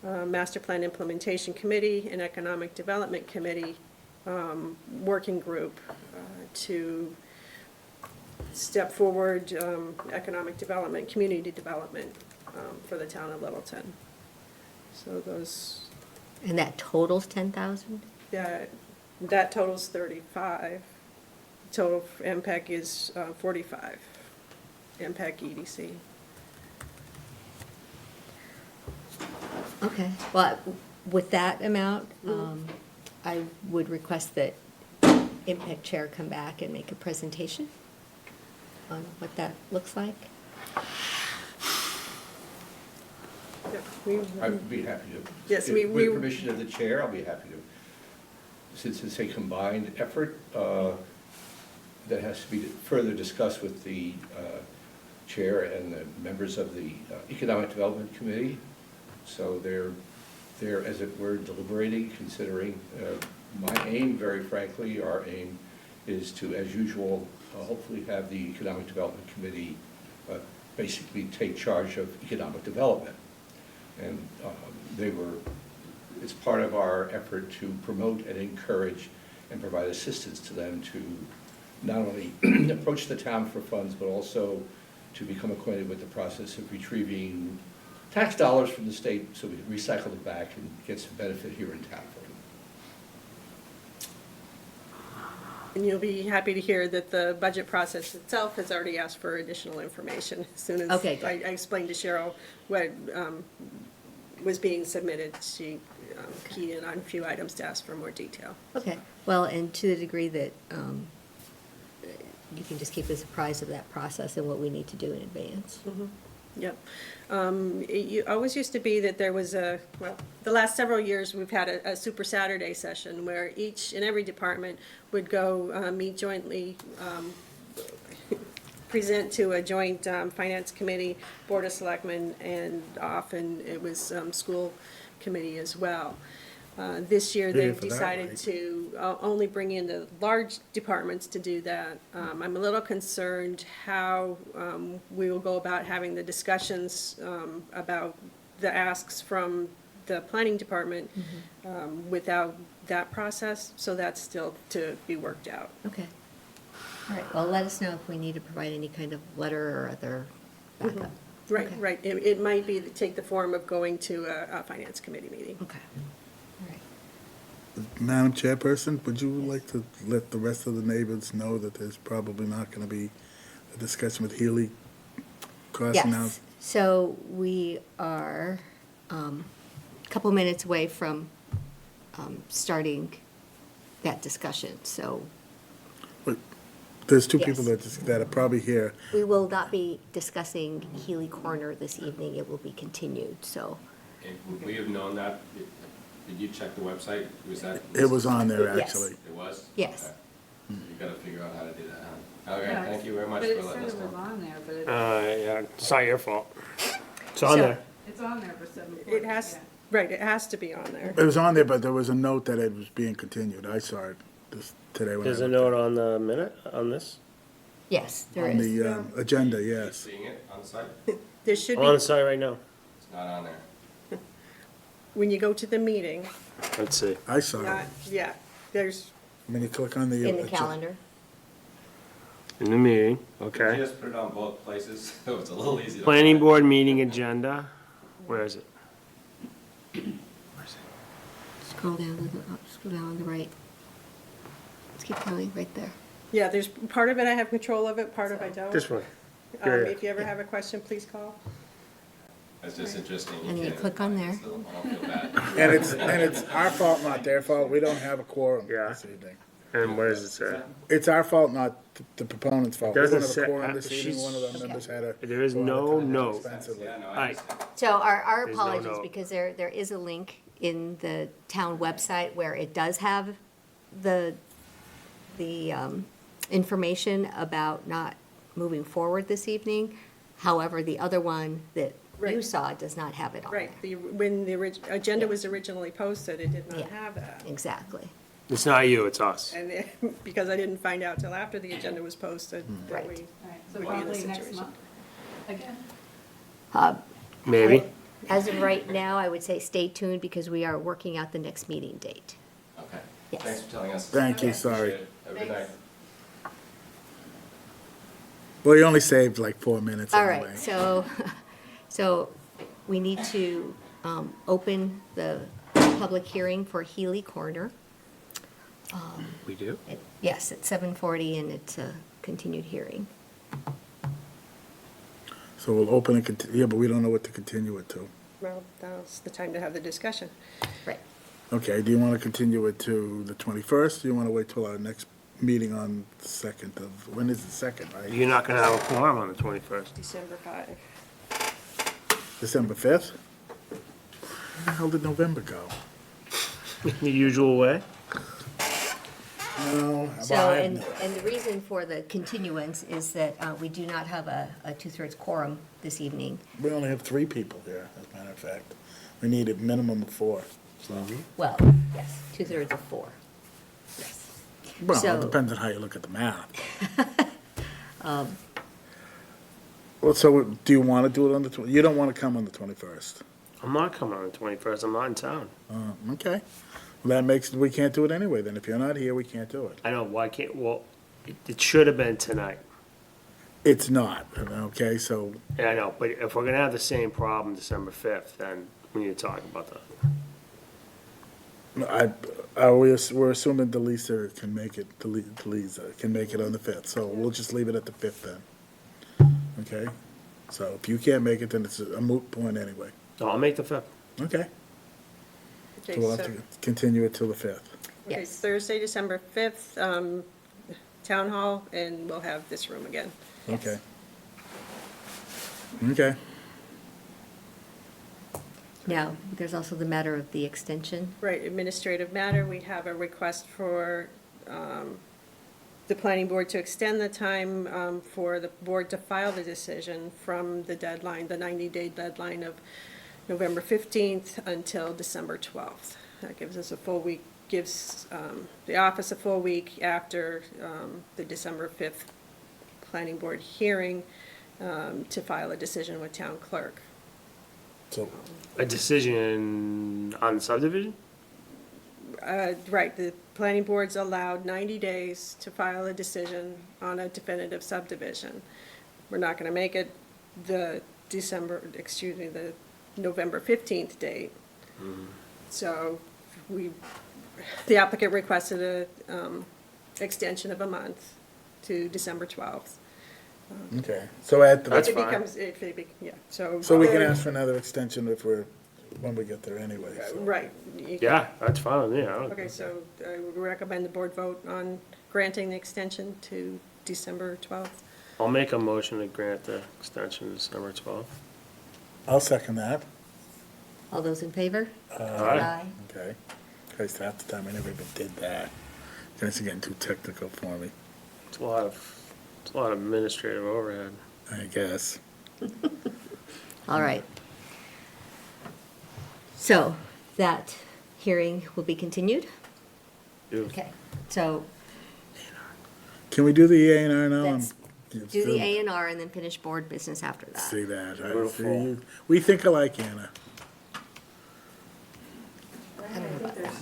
[SPEAKER 4] Master Plan Implementation Committee and Economic Development Committee working group to step forward economic development, community development for the town of Littleton. So those,
[SPEAKER 3] And that totals 10,000?
[SPEAKER 4] that totals 35. Total for MPEC is 45. MPEC EDC.
[SPEAKER 3] Okay, well, with that amount, I would request that Impact Chair come back and make a presentation. on what that looks like?
[SPEAKER 4] Yeah, we-
[SPEAKER 5] I'd be happy to.
[SPEAKER 4] Yes,
[SPEAKER 5] If-
[SPEAKER 4] we-
[SPEAKER 5] With permission of the chair, I'll be happy to. Since it's a combined effort, that has to be further discussed with the chair and the members of the Economic Development Committee. So they're, as it were, deliberating, considering. My aim, very frankly, our aim is to, as usual, hopefully have the Economic Development Committee basically take charge of economic development. And it's part of our effort to promote and encourage and provide assistance to them to not only approach the town for funds, but also to become acquainted with the process of retrieving tax dollars from the state so we can recycle it back and get some benefit here in town for them.
[SPEAKER 4] And you'll be happy to hear that the budget process itself has already asked for additional information. As soon as
[SPEAKER 3] Okay,
[SPEAKER 4] I
[SPEAKER 3] good.
[SPEAKER 4] explained to Cheryl what was being submitted, she keyed in on a few items to ask for more detail.
[SPEAKER 3] Okay, well, and to the degree that you can just keep us apprised of that process and what we need to do in advance.
[SPEAKER 4] Yep. It always used to be that there was the last several years, we've had a Super Saturday session where each and every department would go meet jointly, present to a joint finance committee, board of selectmen, and often it was school committee as well. This year,
[SPEAKER 1] Yeah,
[SPEAKER 4] they've
[SPEAKER 1] for that,
[SPEAKER 4] decided
[SPEAKER 1] right.
[SPEAKER 4] to only bring in the large departments to do that. I'm a little concerned how we will go about having the discussions about the asks from the planning department without that process, so that's still to be worked out.
[SPEAKER 3] Okay. All right, well, let us know if we need to provide any kind of letter or other backup.
[SPEAKER 4] Right,
[SPEAKER 3] Okay.
[SPEAKER 4] right. It might be, take the form of going to a finance committee meeting.
[SPEAKER 3] Okay, all right.
[SPEAKER 1] Madam Chairperson, would you like to let the rest of the neighbors know that there's probably not going to be a discussion with Healy Crossing now?
[SPEAKER 3] Yes, so we are a couple minutes away from starting that discussion, so
[SPEAKER 1] But there's two
[SPEAKER 3] Yes.
[SPEAKER 1] people that are probably here.
[SPEAKER 3] we will not be discussing Healy Corner this evening, it will be continued, so.
[SPEAKER 6] And would we have known that? Did you check the website? Was that?
[SPEAKER 1] It was on there,
[SPEAKER 3] Yes.
[SPEAKER 1] actually.
[SPEAKER 6] It was?
[SPEAKER 3] Yes.
[SPEAKER 6] Okay. You gotta figure out how to do that, huh? Okay,
[SPEAKER 7] Yeah,
[SPEAKER 6] thank you very much
[SPEAKER 7] but
[SPEAKER 6] for
[SPEAKER 7] it
[SPEAKER 6] letting us
[SPEAKER 7] said it was
[SPEAKER 6] know.
[SPEAKER 7] on there, but
[SPEAKER 2] Yeah, it's not your fault. It's on
[SPEAKER 3] So-
[SPEAKER 2] there.
[SPEAKER 7] it's on there for 7:40.
[SPEAKER 4] It has, right, it has to be on there.
[SPEAKER 1] It was on there, but there was a note that it was being continued. I saw it today when I
[SPEAKER 2] There's a
[SPEAKER 1] looked
[SPEAKER 2] note on the minute, on this?
[SPEAKER 3] Yes, there
[SPEAKER 1] on
[SPEAKER 3] is.
[SPEAKER 1] the agenda,
[SPEAKER 6] Are you
[SPEAKER 1] yes.
[SPEAKER 6] seeing it on the site?
[SPEAKER 4] There should
[SPEAKER 2] I'm on the
[SPEAKER 4] be,
[SPEAKER 2] site right now.
[SPEAKER 6] It's not on there.
[SPEAKER 4] when you go to the meeting,
[SPEAKER 2] Let's see.
[SPEAKER 1] I saw it.
[SPEAKER 4] yeah, there's,
[SPEAKER 1] When you click on the.
[SPEAKER 3] In the calendar.
[SPEAKER 2] In the meeting,
[SPEAKER 6] You
[SPEAKER 2] okay.
[SPEAKER 6] just put it on both places, so it's a little easy to.
[SPEAKER 2] Planning
[SPEAKER 6] find.
[SPEAKER 2] board meeting agenda. Where is it?
[SPEAKER 3] Scroll down, scroll down on the right. Let's keep going, right there.
[SPEAKER 4] yeah, there's, part of it I have control of it, part of I don't.
[SPEAKER 2] This one. Yeah, yeah.
[SPEAKER 4] If you ever have a question, please call.
[SPEAKER 6] It's just interesting.
[SPEAKER 3] And you
[SPEAKER 6] can't
[SPEAKER 3] click on
[SPEAKER 6] find it,
[SPEAKER 3] there.
[SPEAKER 6] so I don't feel bad.
[SPEAKER 1] And it's our fault, not their fault. We don't have a quorum
[SPEAKER 2] Yeah.
[SPEAKER 1] this evening.
[SPEAKER 2] And what does it say?
[SPEAKER 1] It's our fault, not the proponent's fault. We
[SPEAKER 2] Doesn't
[SPEAKER 1] don't have a
[SPEAKER 2] say-
[SPEAKER 1] quorum this
[SPEAKER 2] she's-
[SPEAKER 1] evening. One of the members had a.
[SPEAKER 2] There is
[SPEAKER 1] go out of
[SPEAKER 2] no
[SPEAKER 1] town
[SPEAKER 2] note.
[SPEAKER 1] expensively.
[SPEAKER 6] Yeah, no, I
[SPEAKER 2] Alright.
[SPEAKER 6] understand.
[SPEAKER 3] So our
[SPEAKER 2] There's no
[SPEAKER 3] apologies,
[SPEAKER 2] note.
[SPEAKER 3] because there is a link in the town website where it does have the information about not moving forward this evening. However, the other one that you
[SPEAKER 4] Right.
[SPEAKER 3] saw does not have it on there.
[SPEAKER 4] Right, when the agenda
[SPEAKER 3] Yeah.
[SPEAKER 4] was originally posted, it did not
[SPEAKER 3] Yeah.
[SPEAKER 4] have that.
[SPEAKER 3] Exactly.
[SPEAKER 2] It's not you, it's us.
[SPEAKER 4] And because I didn't find out till after the agenda was posted, that
[SPEAKER 3] Right.
[SPEAKER 4] we,
[SPEAKER 7] All right, so
[SPEAKER 4] Would be in this
[SPEAKER 7] probably next
[SPEAKER 4] situation.
[SPEAKER 7] month, again.
[SPEAKER 2] Maybe.
[SPEAKER 3] As of right now, I would say stay tuned because we are working out the next meeting date.
[SPEAKER 6] Okay.
[SPEAKER 3] Yes.
[SPEAKER 6] Thanks for telling us.
[SPEAKER 1] Thank you,
[SPEAKER 7] Okay.
[SPEAKER 1] sorry.
[SPEAKER 6] Appreciate it. Have a good night.
[SPEAKER 1] Well, you only saved like 4 minutes
[SPEAKER 3] All
[SPEAKER 1] anyway.
[SPEAKER 3] right, so we need to open the public hearing for Healy Corner.
[SPEAKER 2] We do?
[SPEAKER 3] Yes, at 7:40, and it's a continued hearing.
[SPEAKER 1] So we'll open it, yeah, but we don't know what to continue it to.
[SPEAKER 4] well, now's the time to have the discussion.
[SPEAKER 3] Right.
[SPEAKER 1] Okay, do you want to continue it to the 21st? Do you want to wait till our next meeting on the 2nd of, when is the 2nd, right?
[SPEAKER 2] You're not gonna have a quorum on the 21st.
[SPEAKER 4] December 5.
[SPEAKER 1] December 5th? Where the hell did November go?
[SPEAKER 2] The usual way?
[SPEAKER 1] No,
[SPEAKER 3] So,
[SPEAKER 1] well, I have
[SPEAKER 3] and,
[SPEAKER 1] no-
[SPEAKER 3] and the reason for the continuance is that we do not have a two-thirds quorum this evening.
[SPEAKER 1] we only have 3 people here, as a matter of fact. We need a minimum of 4, so.
[SPEAKER 3] Well, yes, two-thirds of 4. Yes.
[SPEAKER 1] Well,
[SPEAKER 3] So-
[SPEAKER 1] it depends on how you look at the math. Well, so do you want to do it on the, you don't want to come on the 21st?
[SPEAKER 2] I'm not coming on the 21st, I'm not in town.
[SPEAKER 1] Okay. Well, that makes, we can't do it anyway, then. If you're not here, we can't do it.
[SPEAKER 2] I know, why can't, well, it should have been tonight.
[SPEAKER 1] It's not, okay, so,
[SPEAKER 2] Yeah, I know, but if we're gonna have the same problem December 5th, then we need to talk about that.
[SPEAKER 1] we're assuming Delisa can make it, Delisa can make it on the 5th, so we'll just leave it at the 5th then. Okay? So if you can't make it, then it's a moot point anyway.
[SPEAKER 2] So I'll make the 5th.
[SPEAKER 1] Okay?
[SPEAKER 4] Okay,
[SPEAKER 1] So we'll have
[SPEAKER 4] so,
[SPEAKER 1] to continue it till the 5th.
[SPEAKER 4] okay,
[SPEAKER 3] Yes.
[SPEAKER 4] Thursday, December 5th, Town Hall, and we'll have this room again.
[SPEAKER 1] Okay. Okay.
[SPEAKER 3] Now, there's also the matter of the extension.
[SPEAKER 4] Right, administrative matter, we have a request for the planning board to extend the time for the board to file the decision from the deadline, the 90-day deadline of November 15th until December 12th. That gives us a full week, gives the office a full week after the December 5th planning board hearing to file a decision with town clerk.
[SPEAKER 1] So,
[SPEAKER 2] A decision on subdivision?
[SPEAKER 4] Right, the planning board's allowed 90 days to file a decision on a definitive subdivision. We're not gonna make it the the November 15th date. So the applicant requested a extension of a month to December 12th.
[SPEAKER 1] okay, so at
[SPEAKER 2] That's
[SPEAKER 1] the,
[SPEAKER 2] fine.
[SPEAKER 4] Yeah, so.
[SPEAKER 1] so we can ask for another extension if when we get there anyway, so.
[SPEAKER 4] Right.
[SPEAKER 2] Yeah, that's fine with me. I don't-
[SPEAKER 4] Okay, so I would recommend the board vote on granting the extension to December 12th.
[SPEAKER 2] I'll make a motion to grant the extension to December 12th.
[SPEAKER 1] I'll second that.
[SPEAKER 3] All those in favor?
[SPEAKER 2] Aye.
[SPEAKER 1] Okay. Christ, half the time I never even did that. Guys are getting too technical for me,
[SPEAKER 2] It's a lot of administrative overhead.
[SPEAKER 1] I guess.
[SPEAKER 3] All right. So, that hearing will be continued?
[SPEAKER 2] Beautiful.
[SPEAKER 3] Okay, so
[SPEAKER 1] Can we do the A and R now?
[SPEAKER 3] let's do the A and R and then finish board business after that.
[SPEAKER 1] See that, right?
[SPEAKER 2] Beautiful.
[SPEAKER 1] See, we think alike, Anna.
[SPEAKER 3] I don't know about that.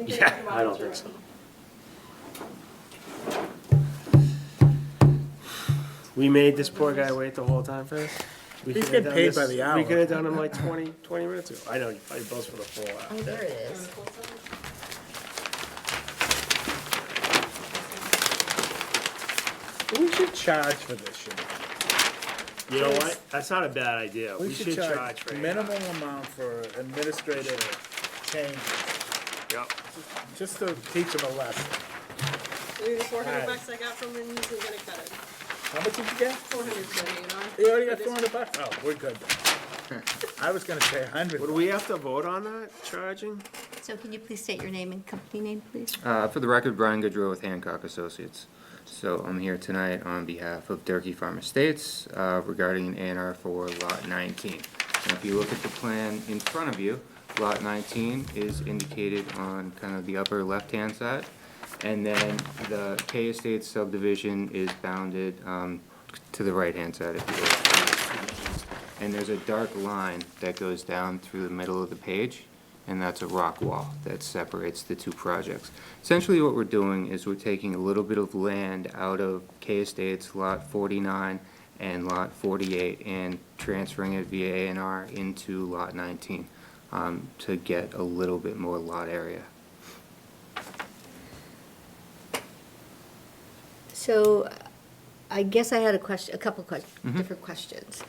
[SPEAKER 2] Yeah, I don't think so. We made this poor guy wait the whole time for this? We
[SPEAKER 1] He's
[SPEAKER 2] could've
[SPEAKER 1] getting
[SPEAKER 2] done
[SPEAKER 1] paid
[SPEAKER 2] this-
[SPEAKER 1] by the hour.
[SPEAKER 2] We could have done him like 20 minutes ago. I know, you probably bills for the full
[SPEAKER 3] Oh,
[SPEAKER 2] hour.
[SPEAKER 3] there it is.
[SPEAKER 1] We should charge for this, you know.
[SPEAKER 2] You know what? That's not a bad idea.
[SPEAKER 1] We should charge
[SPEAKER 2] for
[SPEAKER 1] minimum amount for administrative change,
[SPEAKER 2] Yep.
[SPEAKER 1] just to teach them a lesson.
[SPEAKER 4] The 400
[SPEAKER 1] Aye.
[SPEAKER 4] bucks I got from him isn't gonna cut it.
[SPEAKER 1] How much did you get?
[SPEAKER 4] 400, you know?
[SPEAKER 1] You already got 400 bucks? Oh, we're good then. I was gonna say 100.
[SPEAKER 2] Would we have to vote on that, charging?
[SPEAKER 3] So can you please state your name and company name, please?
[SPEAKER 7] For the record, Brian Goodrow with Hancock Associates. So I'm here tonight on behalf of Durkee Farm Estates regarding an A&R for Lot 19. And if you look at the plan in front of you, Lot 19 is indicated on kind of the upper left-hand side. And then the K Estates subdivision is bounded to the right-hand side, if you will. And there's a dark line that goes down through the middle of the page, and that's a rock wall that separates the two projects. Essentially what we're doing is we're taking a little bit of land out of K Estates Lot 49 and Lot 48 and transferring it via A&R into Lot 19 to get a little bit more lot area.
[SPEAKER 3] So I guess I had a question, a couple different questions.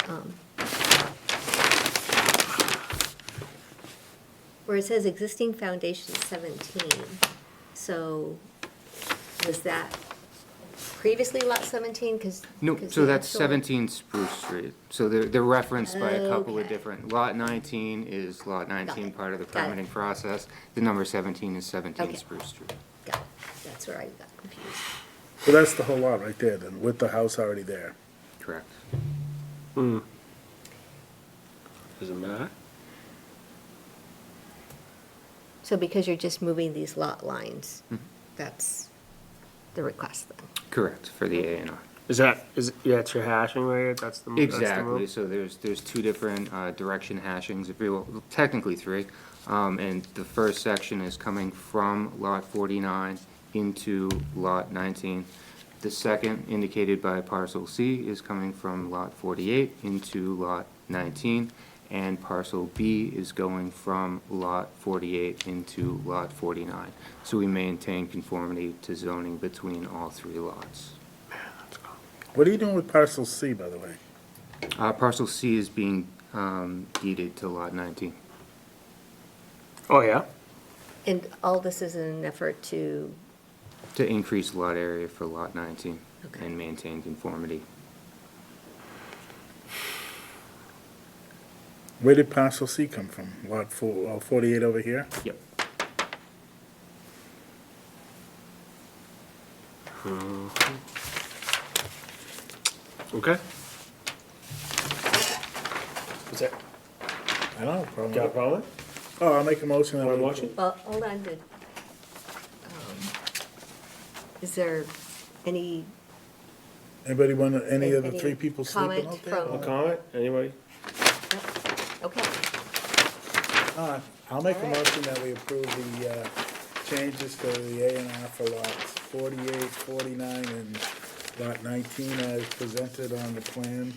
[SPEAKER 3] Where it says existing foundation 17, so Was that previously lot 17?
[SPEAKER 7] No, so that's 17 Spruce Street. So they're referenced by a couple of
[SPEAKER 3] Okay.
[SPEAKER 7] different, lot 19 is lot 19,
[SPEAKER 3] it.
[SPEAKER 7] part of the
[SPEAKER 3] Got it.
[SPEAKER 7] permitting process. The number 17 is 17
[SPEAKER 3] Okay.
[SPEAKER 7] Spruce Street.
[SPEAKER 3] Got it. That's where I got confused.
[SPEAKER 1] So that's the whole lot right there then, with the house already there.
[SPEAKER 7] Correct.
[SPEAKER 2] Does it matter?
[SPEAKER 3] So because you're just moving these lot lines, that's the request then?
[SPEAKER 7] Correct, for the A and R.
[SPEAKER 2] Yeah, it's your hashing right here, that's the. that's the
[SPEAKER 7] Exactly,
[SPEAKER 2] move?
[SPEAKER 7] so there's two different direction hashings, if you will, technically three. And the first section is coming from lot 49 into lot 19. The second, indicated by parcel C, is coming from lot 48 into lot 19. And parcel B is going from lot 48 into lot 49. So we maintain conformity to zoning between all three lots.
[SPEAKER 1] What are you doing with parcel C, by the way?
[SPEAKER 7] Parcel C is being deeded to lot 19.
[SPEAKER 2] Oh, yeah?
[SPEAKER 3] And all this is in an effort to,
[SPEAKER 7] To increase lot area for lot 19
[SPEAKER 3] Okay.
[SPEAKER 7] and maintain conformity.
[SPEAKER 1] Where did parcel C come from? Lot 48 over here?
[SPEAKER 7] Yep.
[SPEAKER 2] Okay. Is that,
[SPEAKER 1] I don't have a problem.
[SPEAKER 2] got a
[SPEAKER 1] with it.
[SPEAKER 2] problem?
[SPEAKER 1] Oh, I'll make a motion. that
[SPEAKER 2] Want a
[SPEAKER 1] we-
[SPEAKER 2] motion?
[SPEAKER 3] well, hold on, is there any
[SPEAKER 1] Anybody want, any of the
[SPEAKER 3] Any
[SPEAKER 1] three people sleeping
[SPEAKER 3] comment
[SPEAKER 1] out there?
[SPEAKER 3] from-
[SPEAKER 2] No comment? Anybody?
[SPEAKER 3] Okay,
[SPEAKER 1] I'll make a
[SPEAKER 3] All right.
[SPEAKER 1] motion that we approve the changes to the A and R for lots 48, 49, and lot 19 as presented on the plan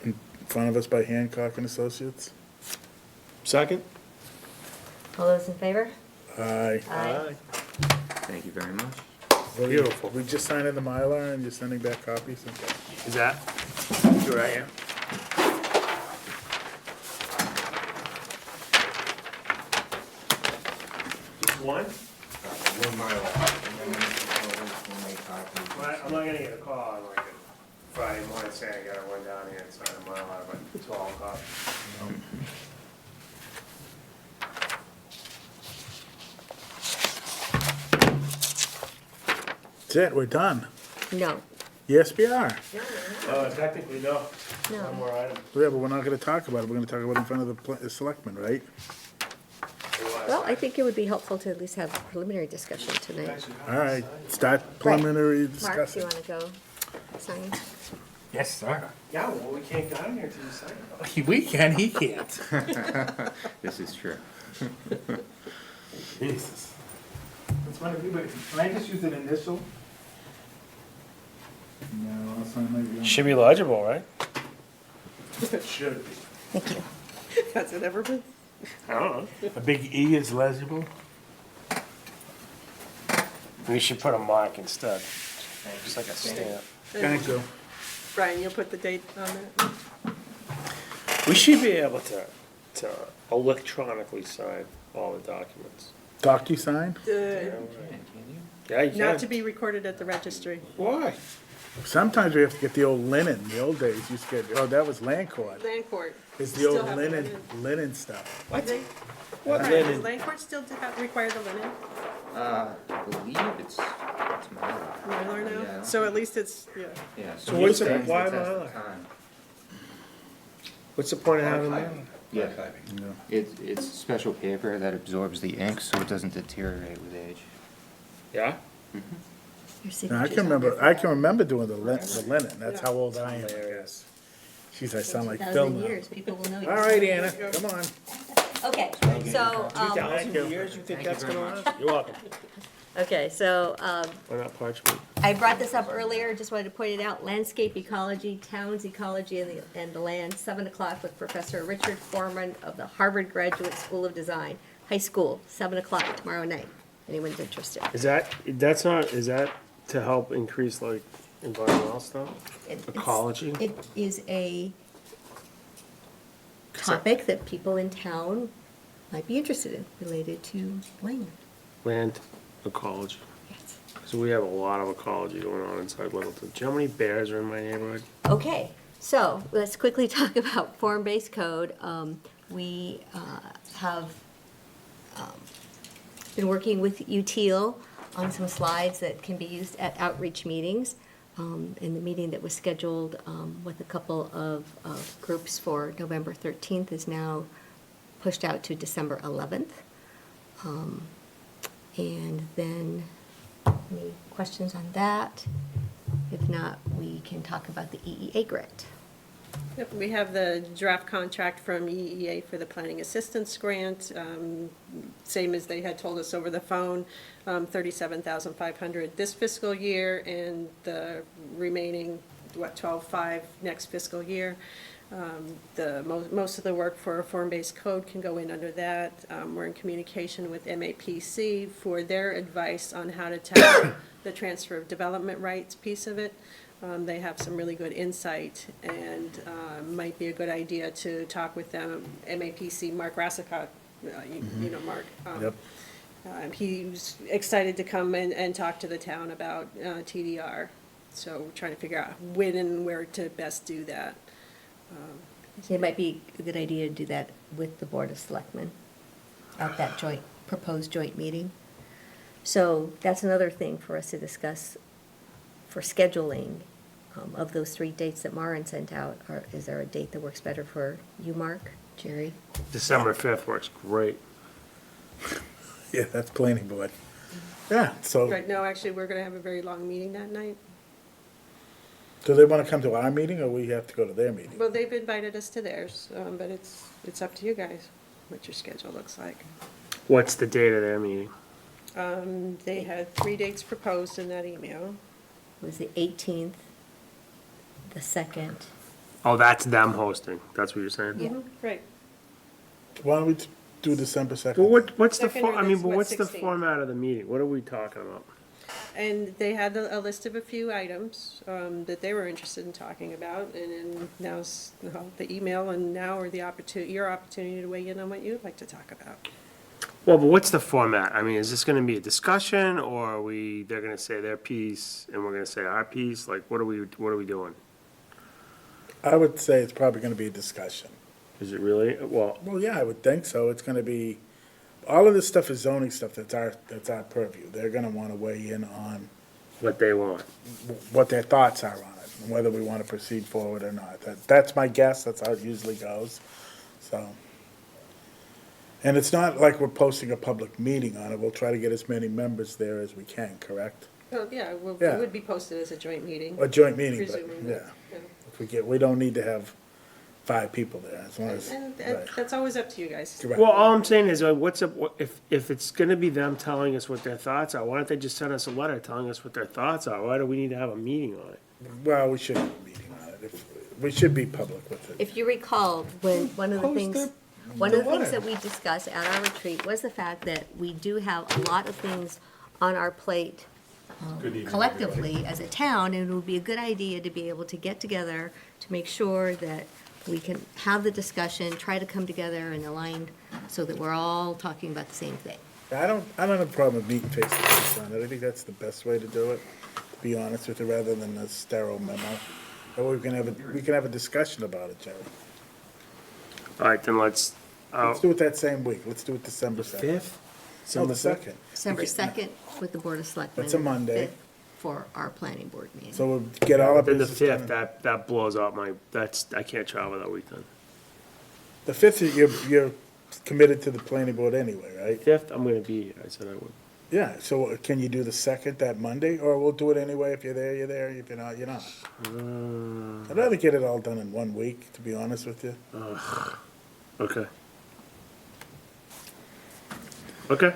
[SPEAKER 1] in front of us by Hancock and Associates.
[SPEAKER 2] Second?
[SPEAKER 3] all those in favor?
[SPEAKER 1] Aye.
[SPEAKER 7] Thank you very much.
[SPEAKER 2] Beautiful.
[SPEAKER 1] We just signed in the Mylar and you're sending back copies? Okay.
[SPEAKER 2] Is that? You're right here. Just one? I'm not gonna get a call on like a Friday morning saying I gotta run down here and sign a Mylar, but it's all copy.
[SPEAKER 1] That's it, we're done.
[SPEAKER 3] No,
[SPEAKER 1] Yes, we are.
[SPEAKER 2] Technically, no.
[SPEAKER 3] No.
[SPEAKER 2] One more item.
[SPEAKER 1] Yeah, but we're not gonna talk about it. We're gonna talk about it in front of the selectmen, right?
[SPEAKER 3] well, I think it would be helpful to at least have a preliminary discussion tonight.
[SPEAKER 1] All right, start preliminary
[SPEAKER 3] Mark, do
[SPEAKER 1] discussion.
[SPEAKER 3] you wanna go sign?
[SPEAKER 1] Yes, sir.
[SPEAKER 2] Yeah, well, we can't get in here till you sign it.
[SPEAKER 1] We can, he can't.
[SPEAKER 7] This is true.
[SPEAKER 1] Jesus. That's one of you, but can I just use an initial? No, I'll sign my.
[SPEAKER 2] Should be legible, right?
[SPEAKER 1] It should be.
[SPEAKER 3] Thank you.
[SPEAKER 4] Has it ever been?
[SPEAKER 2] I don't know.
[SPEAKER 1] A big E is legible?
[SPEAKER 2] We should put a mark instead. Just like a stamp.
[SPEAKER 1] Thank you.
[SPEAKER 4] Brian, you'll put the date on that?
[SPEAKER 2] We should be able to electronically sign all the documents.
[SPEAKER 1] DocuSign?
[SPEAKER 2] Yeah, you can.
[SPEAKER 4] Not to be recorded at the registry.
[SPEAKER 2] Why?
[SPEAKER 1] Sometimes we have to get the old linen. The old days used to get, oh, that was land court.
[SPEAKER 4] Land court.
[SPEAKER 1] It's the
[SPEAKER 4] Still
[SPEAKER 1] old
[SPEAKER 4] have
[SPEAKER 1] linen stuff.
[SPEAKER 4] What?
[SPEAKER 2] What
[SPEAKER 4] Does
[SPEAKER 2] linen?
[SPEAKER 4] land court still require the linen?
[SPEAKER 7] I believe it's Mylar.
[SPEAKER 4] Mylar
[SPEAKER 7] Yeah, I
[SPEAKER 4] now?
[SPEAKER 7] don't
[SPEAKER 4] So
[SPEAKER 7] think-
[SPEAKER 4] at least it's, yeah.
[SPEAKER 7] Yeah.
[SPEAKER 2] So what's
[SPEAKER 7] it
[SPEAKER 2] the-
[SPEAKER 7] stands the
[SPEAKER 2] why
[SPEAKER 7] test of
[SPEAKER 2] Mylar?
[SPEAKER 7] time.
[SPEAKER 2] What's the point of having that?
[SPEAKER 7] Yeah.
[SPEAKER 5] Archiving.
[SPEAKER 7] It's special paper that absorbs the ink so it doesn't deteriorate with age.
[SPEAKER 2] Yeah?
[SPEAKER 3] Your
[SPEAKER 1] And
[SPEAKER 3] signature's on
[SPEAKER 1] I can remember doing the linen. That's how old I am, I
[SPEAKER 2] Hilarious.
[SPEAKER 1] guess. Jeez, I sound like Phil
[SPEAKER 3] 2,000
[SPEAKER 1] now.
[SPEAKER 3] years, people will know you.
[SPEAKER 1] All right, Anna, come on.
[SPEAKER 3] Okay, so,
[SPEAKER 2] 2,000 years, you think that's gonna last? You're welcome.
[SPEAKER 3] okay, so,
[SPEAKER 2] Why not parchment?
[SPEAKER 3] I brought this up earlier, just wanted to point it out, landscape ecology, towns ecology and the land, 7 o'clock with Professor Richard Foreman of the Harvard Graduate School of Design, high school, 7 o'clock tomorrow night. Anyone's interested?
[SPEAKER 2] Is that to help increase like environmental stuff?
[SPEAKER 3] It's-
[SPEAKER 2] Ecology?
[SPEAKER 3] It is a topic that people in town might be interested in, related to land.
[SPEAKER 2] Land ecology.
[SPEAKER 3] Yes.
[SPEAKER 2] So we have a lot of ecology going on inside Littleton. Do you know how many bears are in my neighborhood?
[SPEAKER 3] Okay, so let's quickly talk about form-based code. We have been working with UTEAL on some slides that can be used at outreach meetings. And the meeting that was scheduled with a couple of groups for November 13th is now pushed out to December 11th. And then, any questions on that? If not, we can talk about the EEA grant.
[SPEAKER 4] Yep, we have the draft contract from EEA for the Planning Assistance Grant, same as they had told us over the phone, $37,500 this fiscal year, and the remaining, 12.5 next fiscal year. Most of the work for a form-based code can go in under that. We're in communication with MAPC for their advice on how to tackle the transfer of development rights piece of it. They have some really good insight, and might be a good idea to talk with them. MAPC, Mark Rassicott, you know Mark.
[SPEAKER 1] Yep.
[SPEAKER 4] He's excited to come and talk to the town about TDR. So we're trying to figure out when and where to best do that.
[SPEAKER 3] It might be a good idea to do that with the Board of Selectmen at that proposed joint meeting. So that's another thing for us to discuss for scheduling of those 3 dates that Maren sent out. Is there a date that works better for you, Mark, Jerry?
[SPEAKER 2] December 5th works great.
[SPEAKER 1] Yeah, that's planning board. Yeah, so,
[SPEAKER 4] Right, no, actually, we're gonna have a very long meeting that night.
[SPEAKER 1] do they want to come to our meeting, or we have to go to their meeting?
[SPEAKER 4] Well, they've invited us to theirs, but it's up to you guys, what your schedule looks like.
[SPEAKER 2] What's the date of their meeting?
[SPEAKER 4] They had 3 dates proposed in that email.
[SPEAKER 3] It was the 18th, the 2nd.
[SPEAKER 2] Oh, that's them hosting. That's what you're saying?
[SPEAKER 3] Yeah.
[SPEAKER 4] Right.
[SPEAKER 1] Why don't we do December 2nd?
[SPEAKER 2] Well, what's the,
[SPEAKER 4] Second
[SPEAKER 2] for- I mean,
[SPEAKER 4] is
[SPEAKER 2] but
[SPEAKER 4] what,
[SPEAKER 2] what's the
[SPEAKER 4] 16th?
[SPEAKER 2] format of the meeting? What are we talking about?
[SPEAKER 4] And they had a list of a few items that they were interested in talking about, and then now's the email, and now or the opportunity, your opportunity to weigh in on what you'd like to talk about.
[SPEAKER 2] Well, but what's the format? I mean, is this gonna be a discussion, or they're gonna say their piece, and we're gonna say our piece? Like, what are we doing?
[SPEAKER 1] I would say it's probably going to be a discussion.
[SPEAKER 2] Is it really? Well,
[SPEAKER 1] Well, yeah, I would think so. It's going to be, all of this stuff is zoning stuff, that's our purview. They're going to want to weigh in on
[SPEAKER 2] what they want.
[SPEAKER 1] what their thoughts are on it, and whether we want to proceed forward or not. That's my guess, that's how it usually goes, so. And it's not like we're posting a public meeting on it, we'll try to get as many members there as we can, correct?
[SPEAKER 4] Well, yeah, it
[SPEAKER 1] Yeah.
[SPEAKER 4] would be posted as a joint meeting.
[SPEAKER 1] A joint meeting, but,
[SPEAKER 4] Presuming
[SPEAKER 1] yeah,
[SPEAKER 4] that,
[SPEAKER 1] we don't need to have 5 people there, as long as,
[SPEAKER 4] And
[SPEAKER 1] right.
[SPEAKER 4] that's always up to you guys.
[SPEAKER 1] Correct.
[SPEAKER 2] Well, all I'm saying is, if it's gonna be them telling us what their thoughts are, why don't they just send us a letter telling us what their thoughts are? Why do we need to have a meeting on it?
[SPEAKER 1] Well, we should have a meeting on it, we should be public with it.
[SPEAKER 3] If you recall, when one of the
[SPEAKER 1] Post
[SPEAKER 3] things,
[SPEAKER 1] the
[SPEAKER 3] one of the
[SPEAKER 1] letter.
[SPEAKER 3] things that we discussed at our retreat was the fact that we do have a lot of things on our plate collectively as a town, and it would be a good idea to be able to get together to make sure that we can have the discussion, try to come together and align so that we're all talking about the same thing.
[SPEAKER 1] I don't have a problem with meeting face to face on it, I think that's the best way to do it, to be honest with you, rather than a sterile memo. Or we can have a discussion about it, Jerry.
[SPEAKER 2] All right, then let's
[SPEAKER 1] Do it that same week, let's do it December 2nd.
[SPEAKER 2] 5th?
[SPEAKER 1] No, the 2nd.
[SPEAKER 3] December 2nd with the Board of Selectmen.
[SPEAKER 1] That's a Monday.
[SPEAKER 3] 5th For our planning board meeting.
[SPEAKER 1] So we'll get all our
[SPEAKER 2] Then the
[SPEAKER 1] business
[SPEAKER 2] 5th,
[SPEAKER 1] done.
[SPEAKER 2] that blows out I can't travel that weekend.
[SPEAKER 1] The 5th, you're committed to the planning board anyway, right?
[SPEAKER 2] 5th, I'm gonna be here. I said I would.
[SPEAKER 1] Yeah, so can you do the 2nd, that Monday, or we'll do it anyway, if you're there, you're there, if you're not, you're not. I'd rather get it all done in 1 week, to be honest with you.
[SPEAKER 2] Okay. Okay.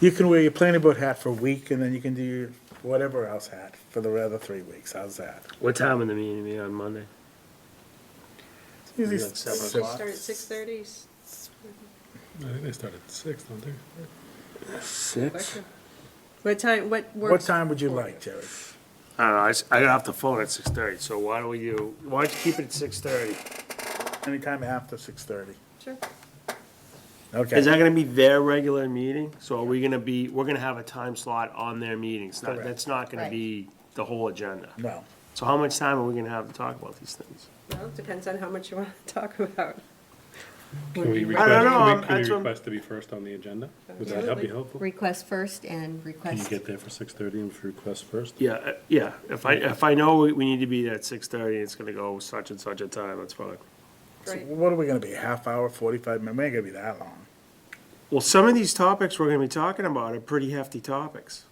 [SPEAKER 1] You can wear your planning board hat for a week, and then you can do your whatever else hat for the other 3 weeks, how's that?
[SPEAKER 2] What time in the meeting be on Monday?
[SPEAKER 1] Usually
[SPEAKER 2] Like 7
[SPEAKER 1] six-
[SPEAKER 2] o'clock?
[SPEAKER 4] Start at 6:30.
[SPEAKER 8] I think they start at 6, don't they?
[SPEAKER 2] 6?
[SPEAKER 4] What time, what works?
[SPEAKER 1] What time would you like, Jerry?
[SPEAKER 2] I don't know, I got off the phone at 6:30, so why don't you keep it at 6:30?
[SPEAKER 1] Anytime after 6:30.
[SPEAKER 4] Sure.
[SPEAKER 1] Okay.
[SPEAKER 2] Is that gonna be their regular meeting? So are we gonna be, we're gonna have a time slot on their meetings?
[SPEAKER 1] Correct.
[SPEAKER 2] That's not gonna
[SPEAKER 3] Right.
[SPEAKER 2] be the whole agenda.
[SPEAKER 1] No.
[SPEAKER 2] So how much time are we gonna have to talk about these things?
[SPEAKER 4] Well, it depends on how much you want to talk about.
[SPEAKER 8] Can we
[SPEAKER 2] I
[SPEAKER 8] request,
[SPEAKER 2] don't know,
[SPEAKER 8] can we
[SPEAKER 2] that's what-
[SPEAKER 8] request to be first on the agenda? Would that
[SPEAKER 4] Absolutely.
[SPEAKER 8] be helpful?
[SPEAKER 3] Request first and
[SPEAKER 8] Can you
[SPEAKER 3] request,
[SPEAKER 8] get there for 6:30 and request first?
[SPEAKER 2] Yeah, yeah, if I know we need to be there at 6:30, it's gonna go such and such a time, that's fine.
[SPEAKER 1] So
[SPEAKER 4] Right.
[SPEAKER 1] what are we gonna be, half hour, 45 minutes? We ain't gonna be that long.
[SPEAKER 2] Well, some of these topics we're gonna be talking about are pretty hefty topics.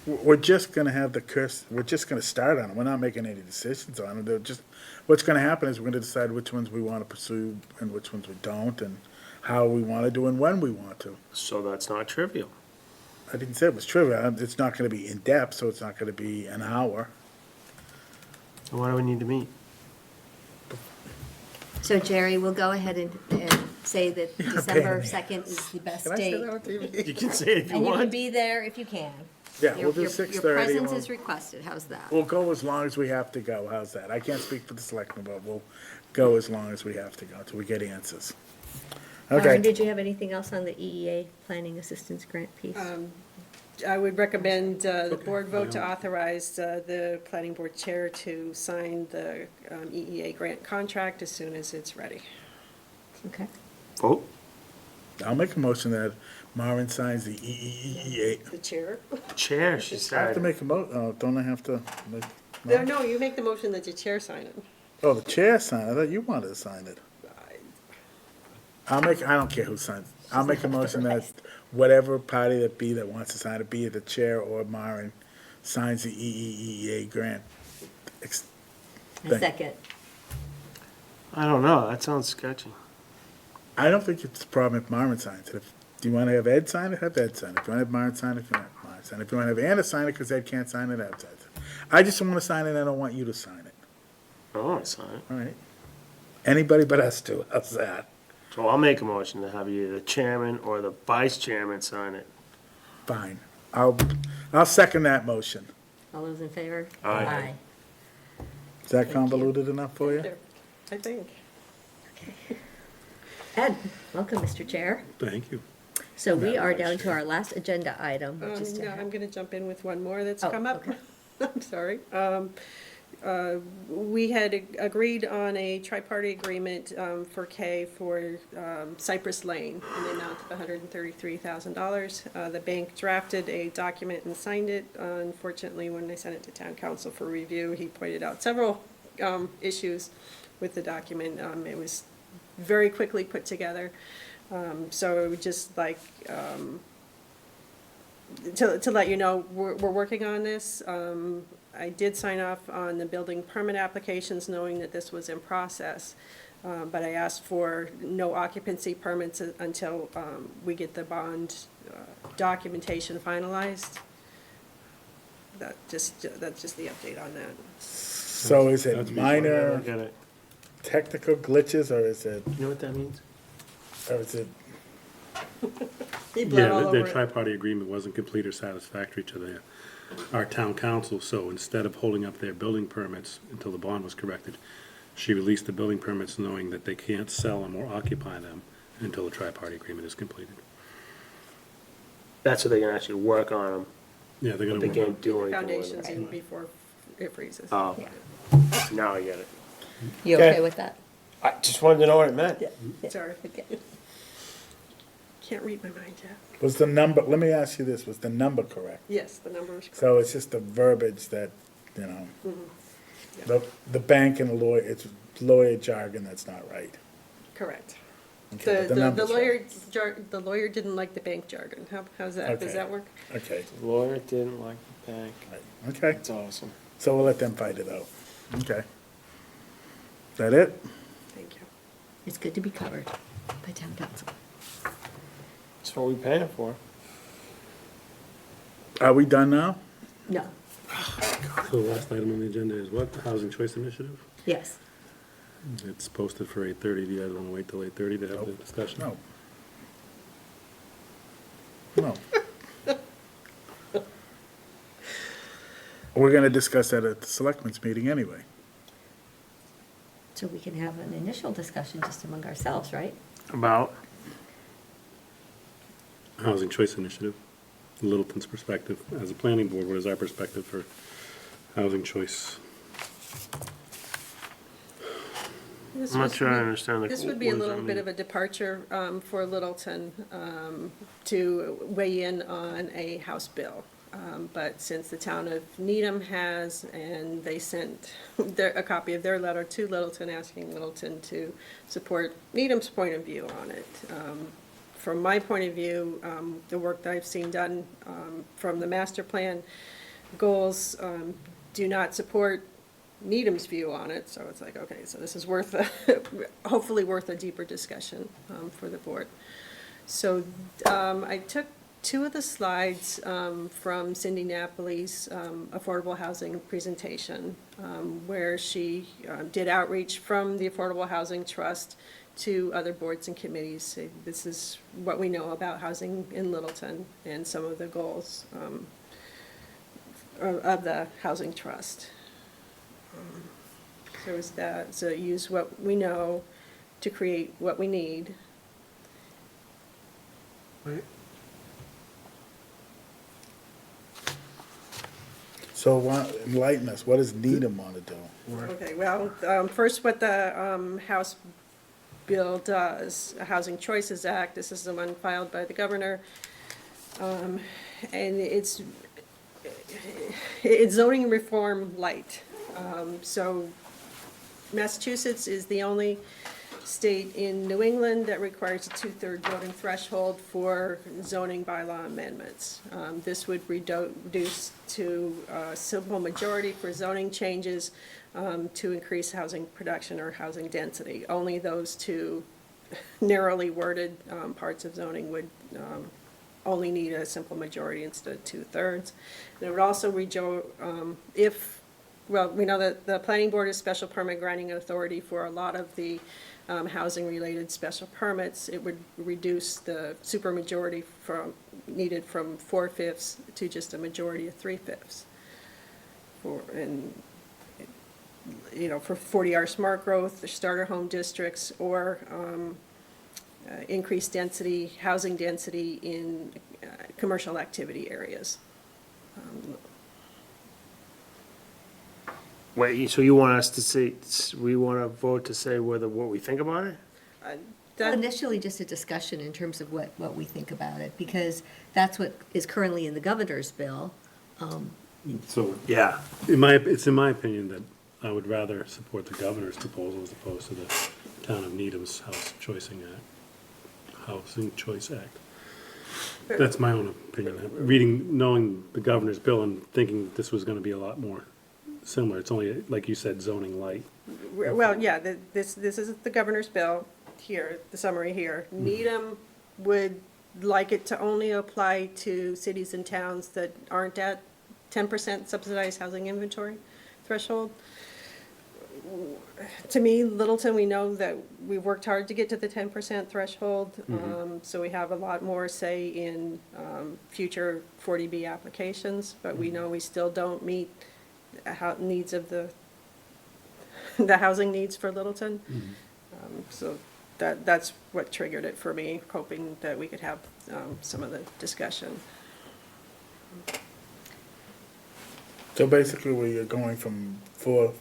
[SPEAKER 1] We're just gonna have the curse, we're just gonna start on them. We're not making any decisions on them. They're just, what's gonna happen is we're gonna decide which ones we wanna pursue and which ones we don't, and how we wanna do and when we want to.
[SPEAKER 2] So that's not trivial.
[SPEAKER 1] I didn't say it was trivial. It's not gonna be in-depth, so it's not gonna be an hour.
[SPEAKER 2] So why do we need to meet?
[SPEAKER 3] so Jerry, we'll go ahead and say that
[SPEAKER 1] You're a pain in
[SPEAKER 3] December
[SPEAKER 1] the
[SPEAKER 3] 2nd is the best
[SPEAKER 1] Can I say
[SPEAKER 3] date.
[SPEAKER 1] that on TV?
[SPEAKER 2] You can say it if you
[SPEAKER 3] And you can
[SPEAKER 2] want.
[SPEAKER 3] be there if you can.
[SPEAKER 1] Yeah,
[SPEAKER 3] Your-
[SPEAKER 1] we'll do
[SPEAKER 3] your-
[SPEAKER 1] 6:30.
[SPEAKER 3] Your presence
[SPEAKER 1] We'll-
[SPEAKER 3] is requested, how's that?
[SPEAKER 1] We'll go as long as we have to go. How's that? I can't speak for the selectmen, but we'll go as long as we have to go until we get answers.
[SPEAKER 3] Lauren,
[SPEAKER 1] Okay.
[SPEAKER 3] did you have anything else on the EEA Planning Assistance Grant piece?
[SPEAKER 4] I would recommend the board vote to authorize the planning board chair to sign the EEA grant contract as soon as it's ready.
[SPEAKER 3] Okay.
[SPEAKER 2] Vote?
[SPEAKER 1] I'll make a motion that Maren signs the EEA.
[SPEAKER 4] The chair?
[SPEAKER 2] Chair, she
[SPEAKER 1] I have to
[SPEAKER 2] said.
[SPEAKER 1] make a don't I have to make?
[SPEAKER 4] No, you make the motion that the chair sign it.
[SPEAKER 1] Oh, the chair signed. I thought you wanted to sign it. I don't care who signs. I'll make a motion that whatever party that wants to sign it, be it the chair or Maren, signs the EEA grant.
[SPEAKER 3] A
[SPEAKER 1] Thank-
[SPEAKER 3] second.
[SPEAKER 2] I don't know, that sounds sketchy.
[SPEAKER 1] I don't think it's a problem if Maren signs it. Do you want to have Ed sign it, have Ed sign it. If you want to have Maren sign it, you want Maren sign it. If you want to have Anna sign it because Ed can't sign it, Ed signs it. I just want to sign it, I don't want you to sign it.
[SPEAKER 2] I don't wanna sign it.
[SPEAKER 1] All right? Anybody but us do. How's that?
[SPEAKER 2] So I'll make a motion to have either the chairman or the vice chairman sign it.
[SPEAKER 1] Fine. I'll second that motion.
[SPEAKER 3] All those in favor?
[SPEAKER 2] Aye.
[SPEAKER 1] Is that
[SPEAKER 3] Thank you.
[SPEAKER 1] convoluted enough for you?
[SPEAKER 4] I think.
[SPEAKER 3] Ed, welcome, Mr. Chair.
[SPEAKER 8] Thank you.
[SPEAKER 3] So we
[SPEAKER 1] Madam
[SPEAKER 3] are
[SPEAKER 1] Vice
[SPEAKER 3] down to
[SPEAKER 1] Chair.
[SPEAKER 3] our last agenda item, which is to
[SPEAKER 4] No, I'm
[SPEAKER 3] have.
[SPEAKER 4] gonna jump in with one more that's
[SPEAKER 3] Oh,
[SPEAKER 4] come up.
[SPEAKER 3] okay.
[SPEAKER 4] I'm sorry. We had agreed on a tri-party agreement for Kay for Cypress Lane in the amount of $133,000. The bank drafted a document and signed it. Unfortunately, when I sent it to town council for review, he pointed out several issues with the document. It was very quickly put together. So I would just like to let you know, we're working on this. I did sign off on the building permit applications, knowing that this was in process. But I asked for no occupancy permits until we get the bond documentation finalized. That's just the update on that.
[SPEAKER 1] So is
[SPEAKER 8] That's
[SPEAKER 1] it
[SPEAKER 8] reasonable.
[SPEAKER 1] minor
[SPEAKER 2] Get it.
[SPEAKER 1] technical glitches or is it,
[SPEAKER 2] You know what that means?
[SPEAKER 4] He bled all
[SPEAKER 8] Yeah,
[SPEAKER 4] over
[SPEAKER 8] the
[SPEAKER 4] it.
[SPEAKER 8] tri-party agreement wasn't complete or satisfactory to our town council, so instead of holding up their building permits until the bond was corrected, she released the building permits knowing that they can't sell them or occupy them until the tri-party agreement is completed.
[SPEAKER 2] That's so they can actually work on them,
[SPEAKER 8] Yeah, they're
[SPEAKER 2] but
[SPEAKER 8] gonna
[SPEAKER 2] they
[SPEAKER 8] work
[SPEAKER 2] can't do anything with
[SPEAKER 4] Foundations
[SPEAKER 2] them.
[SPEAKER 4] in before it freezes.
[SPEAKER 2] Oh,
[SPEAKER 3] Yeah.
[SPEAKER 2] now I get it.
[SPEAKER 3] You
[SPEAKER 2] Okay.
[SPEAKER 3] okay with that?
[SPEAKER 2] I just wanted to know what it meant.
[SPEAKER 4] Sorry,
[SPEAKER 3] Okay.
[SPEAKER 4] can't read my mind yet.
[SPEAKER 1] was the number, let me ask you this, was the number correct?
[SPEAKER 4] Yes, the number is correct.
[SPEAKER 1] So it's just the verbiage that, the bank and the lawyer, it's lawyer jargon that's not right.
[SPEAKER 4] Correct.
[SPEAKER 1] Okay, but
[SPEAKER 4] The
[SPEAKER 1] number's right.
[SPEAKER 4] the lawyer didn't like the bank jargon. How's that? Does
[SPEAKER 1] Okay.
[SPEAKER 4] that work?
[SPEAKER 1] Okay,
[SPEAKER 2] The lawyer didn't like the bank.
[SPEAKER 1] okay,
[SPEAKER 2] That's awesome.
[SPEAKER 1] so we'll let them fight it out. Okay. Is that it?
[SPEAKER 4] Thank you.
[SPEAKER 3] It's good to be covered by town council.
[SPEAKER 2] That's what we paying for.
[SPEAKER 1] Are we done now?
[SPEAKER 3] No,
[SPEAKER 8] So the last item on the agenda is what? The Housing Choice Initiative?
[SPEAKER 3] yes.
[SPEAKER 8] It's posted for 8:30. Do you guys want to wait till 8:30 to have the discussion?
[SPEAKER 1] No. No. We're gonna discuss that at the selectmen's meeting anyway.
[SPEAKER 3] So we can have an initial discussion just among ourselves, right?
[SPEAKER 2] About,
[SPEAKER 8] housing choice initiative, Littleton's perspective. As a planning board, what is our perspective for housing choice?
[SPEAKER 4] This
[SPEAKER 2] I'm not
[SPEAKER 4] was-
[SPEAKER 2] sure I understand. Like,
[SPEAKER 4] This would be
[SPEAKER 2] what
[SPEAKER 4] a
[SPEAKER 2] does that
[SPEAKER 4] little bit
[SPEAKER 2] mean?
[SPEAKER 4] of a departure for Littleton to weigh in on a House bill. But since the town of Needham has, and they sent a copy of their letter to Littleton asking Littleton to support Needham's point of view on it. From my point of view, the work that I've seen done from the master plan goals do not support Needham's view on it, so it's like, okay, so this is worth, hopefully worth a deeper discussion for the board. So I took two of the slides from Cindy Napoli's affordable housing presentation, where she did outreach from the Affordable Housing Trust to other boards and committees. Say, this is what we know about housing in Littleton and some of the goals of the Housing Trust. So is that, so use what we know to create what we need.
[SPEAKER 1] So enlighten us, what does Needham want to do?
[SPEAKER 4] Okay, well, first what the House bill does, a Housing Choices Act, this is the one filed by the governor. And it's zoning reform light. So Massachusetts is the only state in New England that requires a two-thirds voting threshold for zoning bylaw amendments. This would reduce to a simple majority for zoning changes to increase housing production or housing density. Only those two narrowly worded parts of zoning would only need a simple majority instead of two-thirds. And it would also well, we know that the planning board is special permit granting authority for a lot of the housing-related special permits. It would reduce the supermajority needed from 4/5 to just a majority of 3/5. For 40R smart growth, the starter home districts, or increased density, housing density in commercial activity areas.
[SPEAKER 2] Wait, so you want us to say, we want to vote to say what we think about it?
[SPEAKER 3] Well, initially, just a discussion in terms of what we think about it, because that's what is currently in the governor's bill.
[SPEAKER 8] So,
[SPEAKER 2] Yeah.
[SPEAKER 8] it's in my opinion that I would rather support the governor's proposal as opposed to the town of Needham's Housing Choice Act. That's my own opinion. Knowing the governor's bill and thinking this was gonna be a lot more similar. It's only, like you said, zoning light.
[SPEAKER 4] Well, yeah, this is the governor's bill here, the summary here. Needham would like it to only apply to cities and towns that aren't at 10% subsidized housing inventory threshold. To me, Littleton, we know that we worked hard to get to the 10% threshold, so we have a lot more say in future 40B applications, but we know we still don't meet needs of the housing needs for Littleton. So that's what triggered it for me, hoping that we could have some of the discussion.
[SPEAKER 1] So basically, we are going from four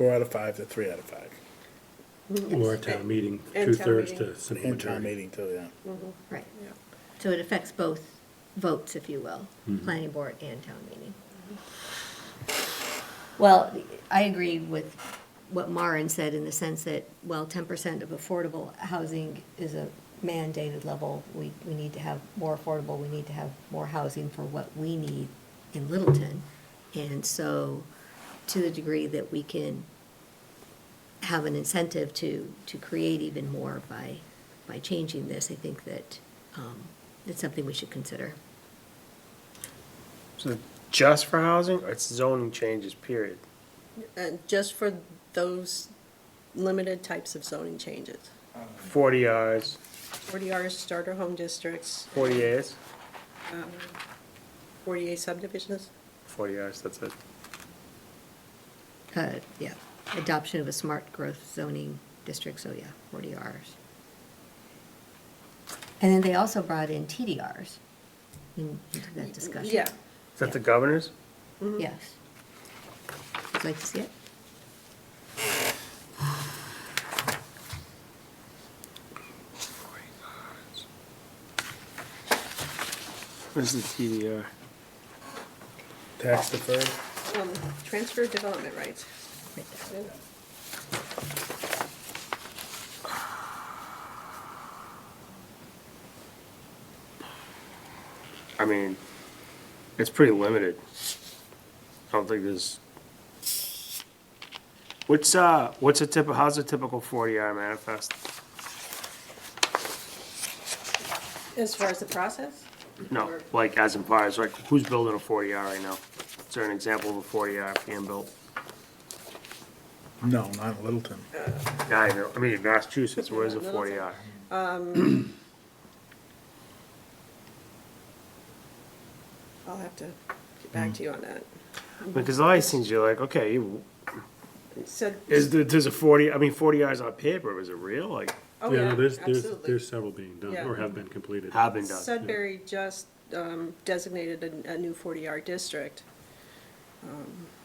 [SPEAKER 1] out of 5 to 3 out of 5.
[SPEAKER 8] Or a town meeting,
[SPEAKER 4] And town
[SPEAKER 8] two-thirds
[SPEAKER 4] meeting.
[SPEAKER 8] to simple
[SPEAKER 1] And town
[SPEAKER 8] majority.
[SPEAKER 1] meeting too, yeah.
[SPEAKER 3] Right.
[SPEAKER 4] Yeah.
[SPEAKER 3] So it affects both votes, if you will, planning board and town meeting. Well, I agree with what Maren said in the sense that, well, 10% of affordable housing is a mandated level. We need to have more affordable, we need to have more housing for what we need in Littleton. And so, to the degree that we can have an incentive to create even more by changing this, I think that it's something we should consider.
[SPEAKER 2] So just for housing, or it's zoning changes, period?
[SPEAKER 4] And just for those limited types of zoning changes.
[SPEAKER 2] 40 Rs,
[SPEAKER 4] 40R starter home districts,
[SPEAKER 2] 40 As?
[SPEAKER 4] 48 subdivisions.
[SPEAKER 2] 40 Rs, that's it.
[SPEAKER 3] Yeah, adoption of a smart growth zoning district, so yeah, 40 Rs. And then they also brought in TDRs into that discussion.
[SPEAKER 4] Yeah,
[SPEAKER 2] Is that the governor's?
[SPEAKER 3] Yes. Would you like to see it?
[SPEAKER 2] Where's the TDR?
[SPEAKER 1] Tax deferred?
[SPEAKER 4] transfer development rights.
[SPEAKER 3] Right there.
[SPEAKER 2] I mean, it's pretty limited. I don't think there's. How's a typical 40R manifest?
[SPEAKER 4] As far as the process?
[SPEAKER 2] No, like as in far as like, who's building a 40R right now? Is there an example of a 40R being built?
[SPEAKER 1] No, not in Littleton.
[SPEAKER 2] Yeah, I know, I mean, Massachusetts, where's a 40R?
[SPEAKER 4] I'll have to get back to you on that.
[SPEAKER 2] Because a lot of these things, you're like, okay,
[SPEAKER 4] So,
[SPEAKER 2] there's a 40Rs on paper, is it real? Like,
[SPEAKER 4] oh
[SPEAKER 8] Yeah,
[SPEAKER 4] yeah,
[SPEAKER 8] no, there's
[SPEAKER 4] absolutely.
[SPEAKER 8] several being done,
[SPEAKER 4] Yeah.
[SPEAKER 8] or have been completed.
[SPEAKER 2] have been done.
[SPEAKER 4] Sudbury just designated a new 40R district.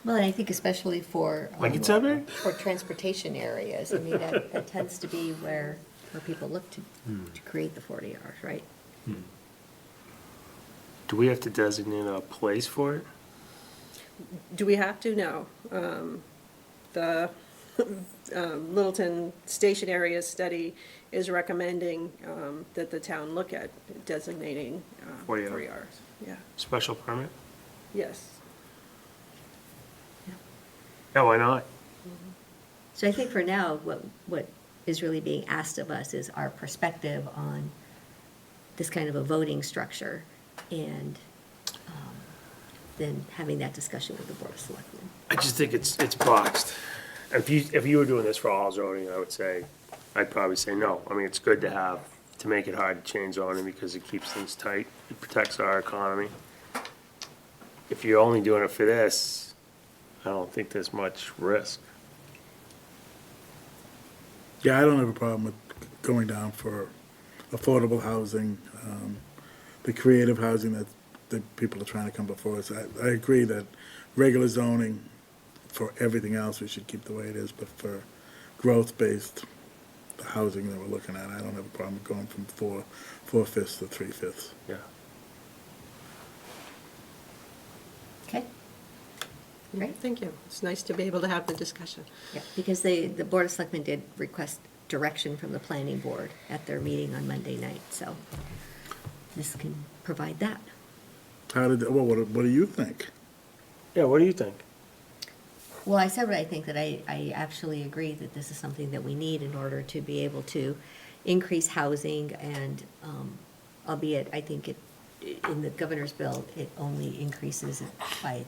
[SPEAKER 3] Well, and I think especially for.
[SPEAKER 2] Like in Sudbury?
[SPEAKER 3] For transportation areas, I mean, that tends to be where people look to create the 40 hours, right?
[SPEAKER 2] Do we have to designate a place for it?
[SPEAKER 4] Do we have to? No. The Littleton Station Area Study is recommending that the town look at designating
[SPEAKER 2] 40
[SPEAKER 4] 40
[SPEAKER 2] hours.
[SPEAKER 4] hours. Yeah,
[SPEAKER 2] Special permit?
[SPEAKER 4] yes.
[SPEAKER 2] Yeah, why not?
[SPEAKER 3] So I think for now, what is really being asked of us is our perspective on this kind of a voting structure, and then having that discussion with the Board of Selectmen.
[SPEAKER 2] I just think it's boxed. If you were doing this for all zoning, I would say, I'd probably say no. I mean, it's good to have, to make it hard to change zoning because it keeps things tight. It protects our economy. If you're only doing it for this, I don't think there's much risk.
[SPEAKER 1] Yeah, I don't have a problem with going down for affordable housing, the creative housing that people are trying to come before us. I agree that regular zoning, for everything else, we should keep the way it is, but for growth-based housing that we're looking at, I don't have a problem going from 4/5 to 3/5.
[SPEAKER 2] Yeah.
[SPEAKER 3] Okay? Right?
[SPEAKER 4] Thank you. It's nice to be able to have the discussion.
[SPEAKER 3] Yeah, because the Board of Selectmen did request direction from the planning board at their meeting on Monday night, so this can provide that.
[SPEAKER 1] What do you think?
[SPEAKER 2] Yeah, what do you think?
[SPEAKER 3] Well, I said what I think, that I actually agree that this is something that we need in order to be able to increase housing, and albeit, I think in the governor's bill, it only increases it by,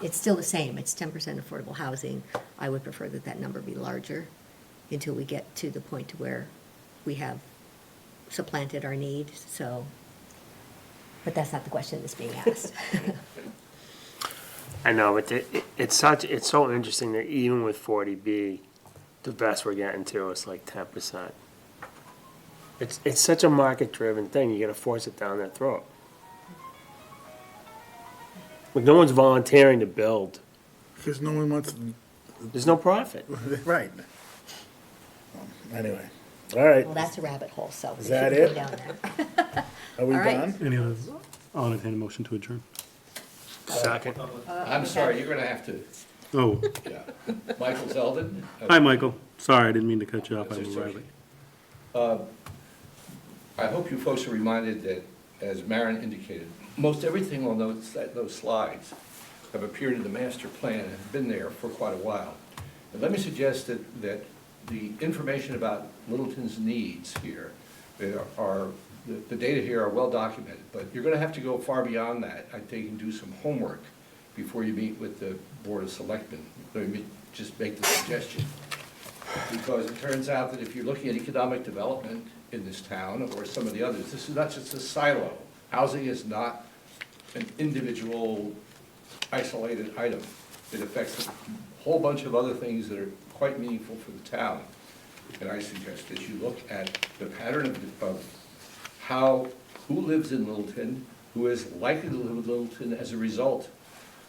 [SPEAKER 3] it's still the same, it's 10% affordable housing. I would prefer that that number be larger until we get to the point to where we have supplanted our need, so, but that's not the question that's being asked.
[SPEAKER 2] I know, but it's so interesting that even with 40B, the best we're getting to is like 10%. It's such a market-driven thing, you gotta force it down their throat. Like, no one's volunteering to build,
[SPEAKER 1] Because no one wants,
[SPEAKER 2] there's no profit.
[SPEAKER 1] right. Anyway, all right,
[SPEAKER 3] Well, that's a rabbit hole, so. we
[SPEAKER 1] Is that
[SPEAKER 3] shouldn't
[SPEAKER 1] it?
[SPEAKER 3] go down there.
[SPEAKER 1] are we
[SPEAKER 3] all right.
[SPEAKER 1] done?
[SPEAKER 8] Any other, I'll entertain a motion to adjourn.
[SPEAKER 2] Second.
[SPEAKER 5] I'm sorry, you're gonna have to,
[SPEAKER 8] Oh,
[SPEAKER 5] yeah. Michael Zeldin?
[SPEAKER 8] hi, Michael. Sorry, I didn't mean to cut you off.
[SPEAKER 5] That's
[SPEAKER 8] I'm
[SPEAKER 5] just
[SPEAKER 8] O'Reilly.
[SPEAKER 5] I hope you folks are reminded that, as Maren indicated, most everything on those slides have appeared in the master plan and have been there for quite a while. And let me suggest that the information about Littleton's needs here the data here are well documented, but you're gonna have to go far beyond that, I think, and do some homework before you meet with the Board of Selectmen. Let me just make the suggestion. Because it turns out that if you're looking at economic development in this town, or some of the others, this is not just a silo. Housing is not an individual, isolated item. It affects a whole bunch of other things that are quite meaningful for the town. and I suggest that you look at the pattern of who lives in Littleton, who is likely to live in Littleton as a result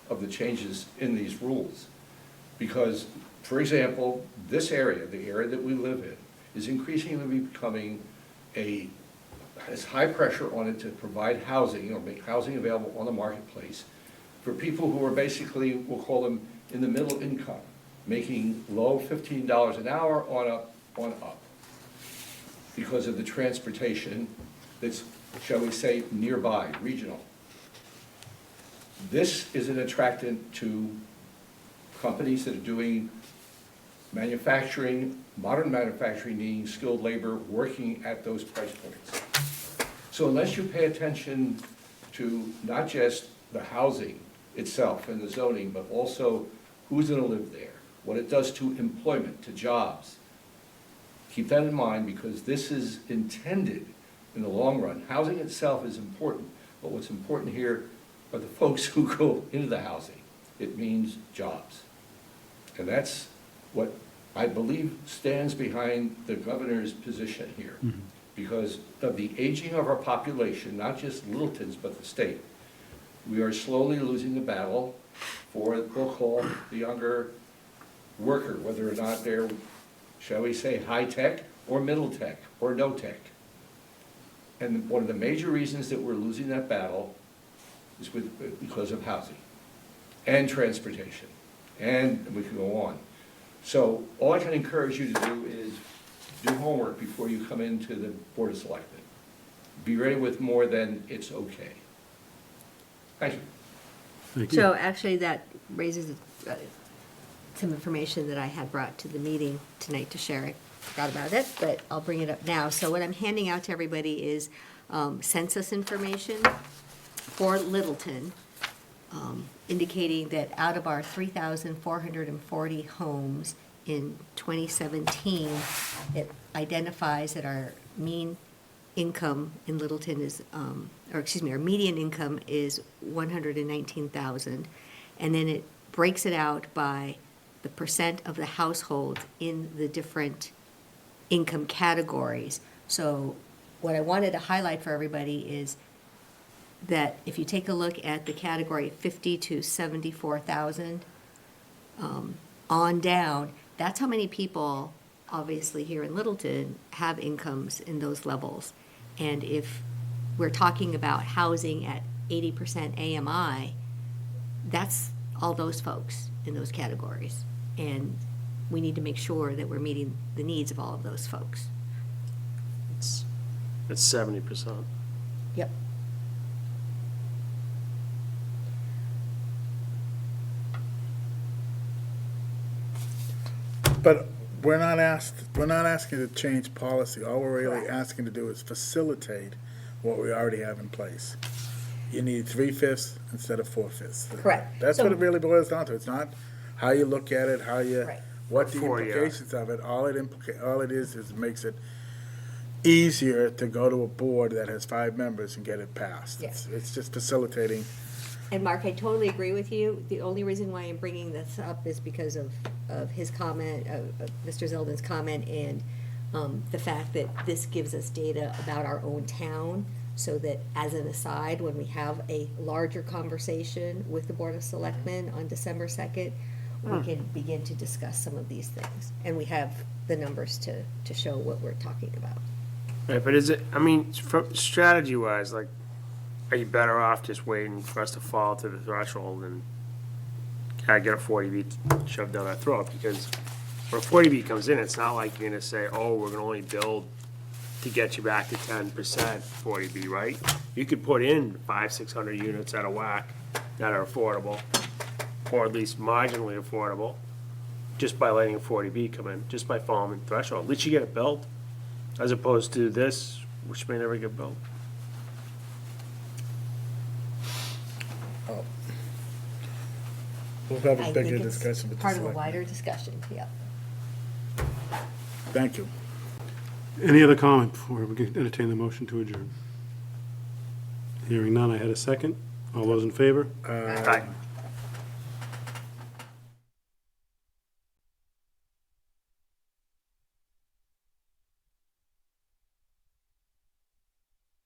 [SPEAKER 5] of the changes in these rules. Because, for example, this area, the area that we live in, is increasingly becoming has high pressure on it to provide housing, or make housing available on the marketplace for people who are basically, we'll call them, in the middle income, making low $15 an hour on up, because of the transportation that's, shall we say, nearby, regional. This is an attractant to companies that are doing manufacturing, modern manufacturing, needing skilled labor, working at those price points. So unless you pay attention to not just the housing itself and the zoning, but also who's gonna live there, what it does to employment, to jobs, keep that in mind, because this is intended in the long run. Housing itself is important, but what's important here are the folks who go into the housing. It means jobs. And that's what I believe stands behind the governor's position here. Because of the aging of our population, not just Littleton's, but the state. We are slowly losing the battle for what we'll call the younger worker, whether or not they're, shall we say, high-tech or middle-tech or no-tech. And one of the major reasons that we're losing that battle is because of housing and transportation, and we can go on. So all I can encourage you to do is do homework before you come into the Board of Selectmen. Be ready with more than it's okay. Thank you.
[SPEAKER 8] Thank you.
[SPEAKER 3] So actually, that raises some information that I had brought to the meeting tonight to share. I forgot about it, but I'll bring it up now. So what I'm handing out to everybody is census information for Littleton, indicating that out of our 3,440 homes in 2017, it identifies that our mean income in Littleton is, our median income is 119,000. And then it breaks it out by the percent of the household in the different income categories. So what I wanted to highlight for everybody is that if you take a look at the category 50 to 74,000 on down, that's how many people, obviously here in Littleton, have incomes in those levels. And if we're talking about housing at 80% AMI, that's all those folks in those categories. And we need to make sure that we're meeting the needs of all of those folks.
[SPEAKER 2] It's 70%.
[SPEAKER 3] Yep.
[SPEAKER 1] But we're not asking to change policy. All we're really
[SPEAKER 3] Correct.
[SPEAKER 1] asking to do is facilitate what we already have in place. You need 3/5 instead of 4/5.
[SPEAKER 3] Correct.
[SPEAKER 1] That's
[SPEAKER 3] So-
[SPEAKER 1] what it really boils down to. It's not how you look at it, how you,
[SPEAKER 3] Right.
[SPEAKER 1] what the
[SPEAKER 2] Before, yeah.
[SPEAKER 1] implications of it. All it is it makes it easier to go to a board that has 5 members and get it passed.
[SPEAKER 3] Yeah.
[SPEAKER 1] It's just facilitating.
[SPEAKER 3] And Mark, I totally agree with you. The only reason why I'm bringing this up is because of his comment, of Mr. Zeldin's comment, and the fact that this gives us data about our own town, so that as an aside, when we have a larger conversation with the Board of Selectmen on December 2nd, we can begin to discuss some of these things. And we have the numbers to show what we're talking about.
[SPEAKER 2] Right, but is it, I mean, from strategy-wise, like, are you better off just waiting for us to fall to the threshold and kind of get a 40B shoved down our throat? Because when a 40B comes in, it's not like you're gonna say, oh, we're gonna only build to get you back to 10% 40B, right? You could put in 500-600 units at a whack that are affordable, or at least marginally affordable, just by letting a 40B come in, just by following the threshold. At least you get it built, as opposed to this, which may never get built.
[SPEAKER 1] We'll have
[SPEAKER 3] I
[SPEAKER 1] a
[SPEAKER 3] think
[SPEAKER 1] bigger
[SPEAKER 3] it's
[SPEAKER 1] discussion with the
[SPEAKER 3] part of a
[SPEAKER 1] selectmen.
[SPEAKER 3] wider discussion, yeah.
[SPEAKER 1] Thank you.
[SPEAKER 8] Any other comment before we can entertain the motion to adjourn? Hearing none, I had a second. All those in favor?
[SPEAKER 2] Right.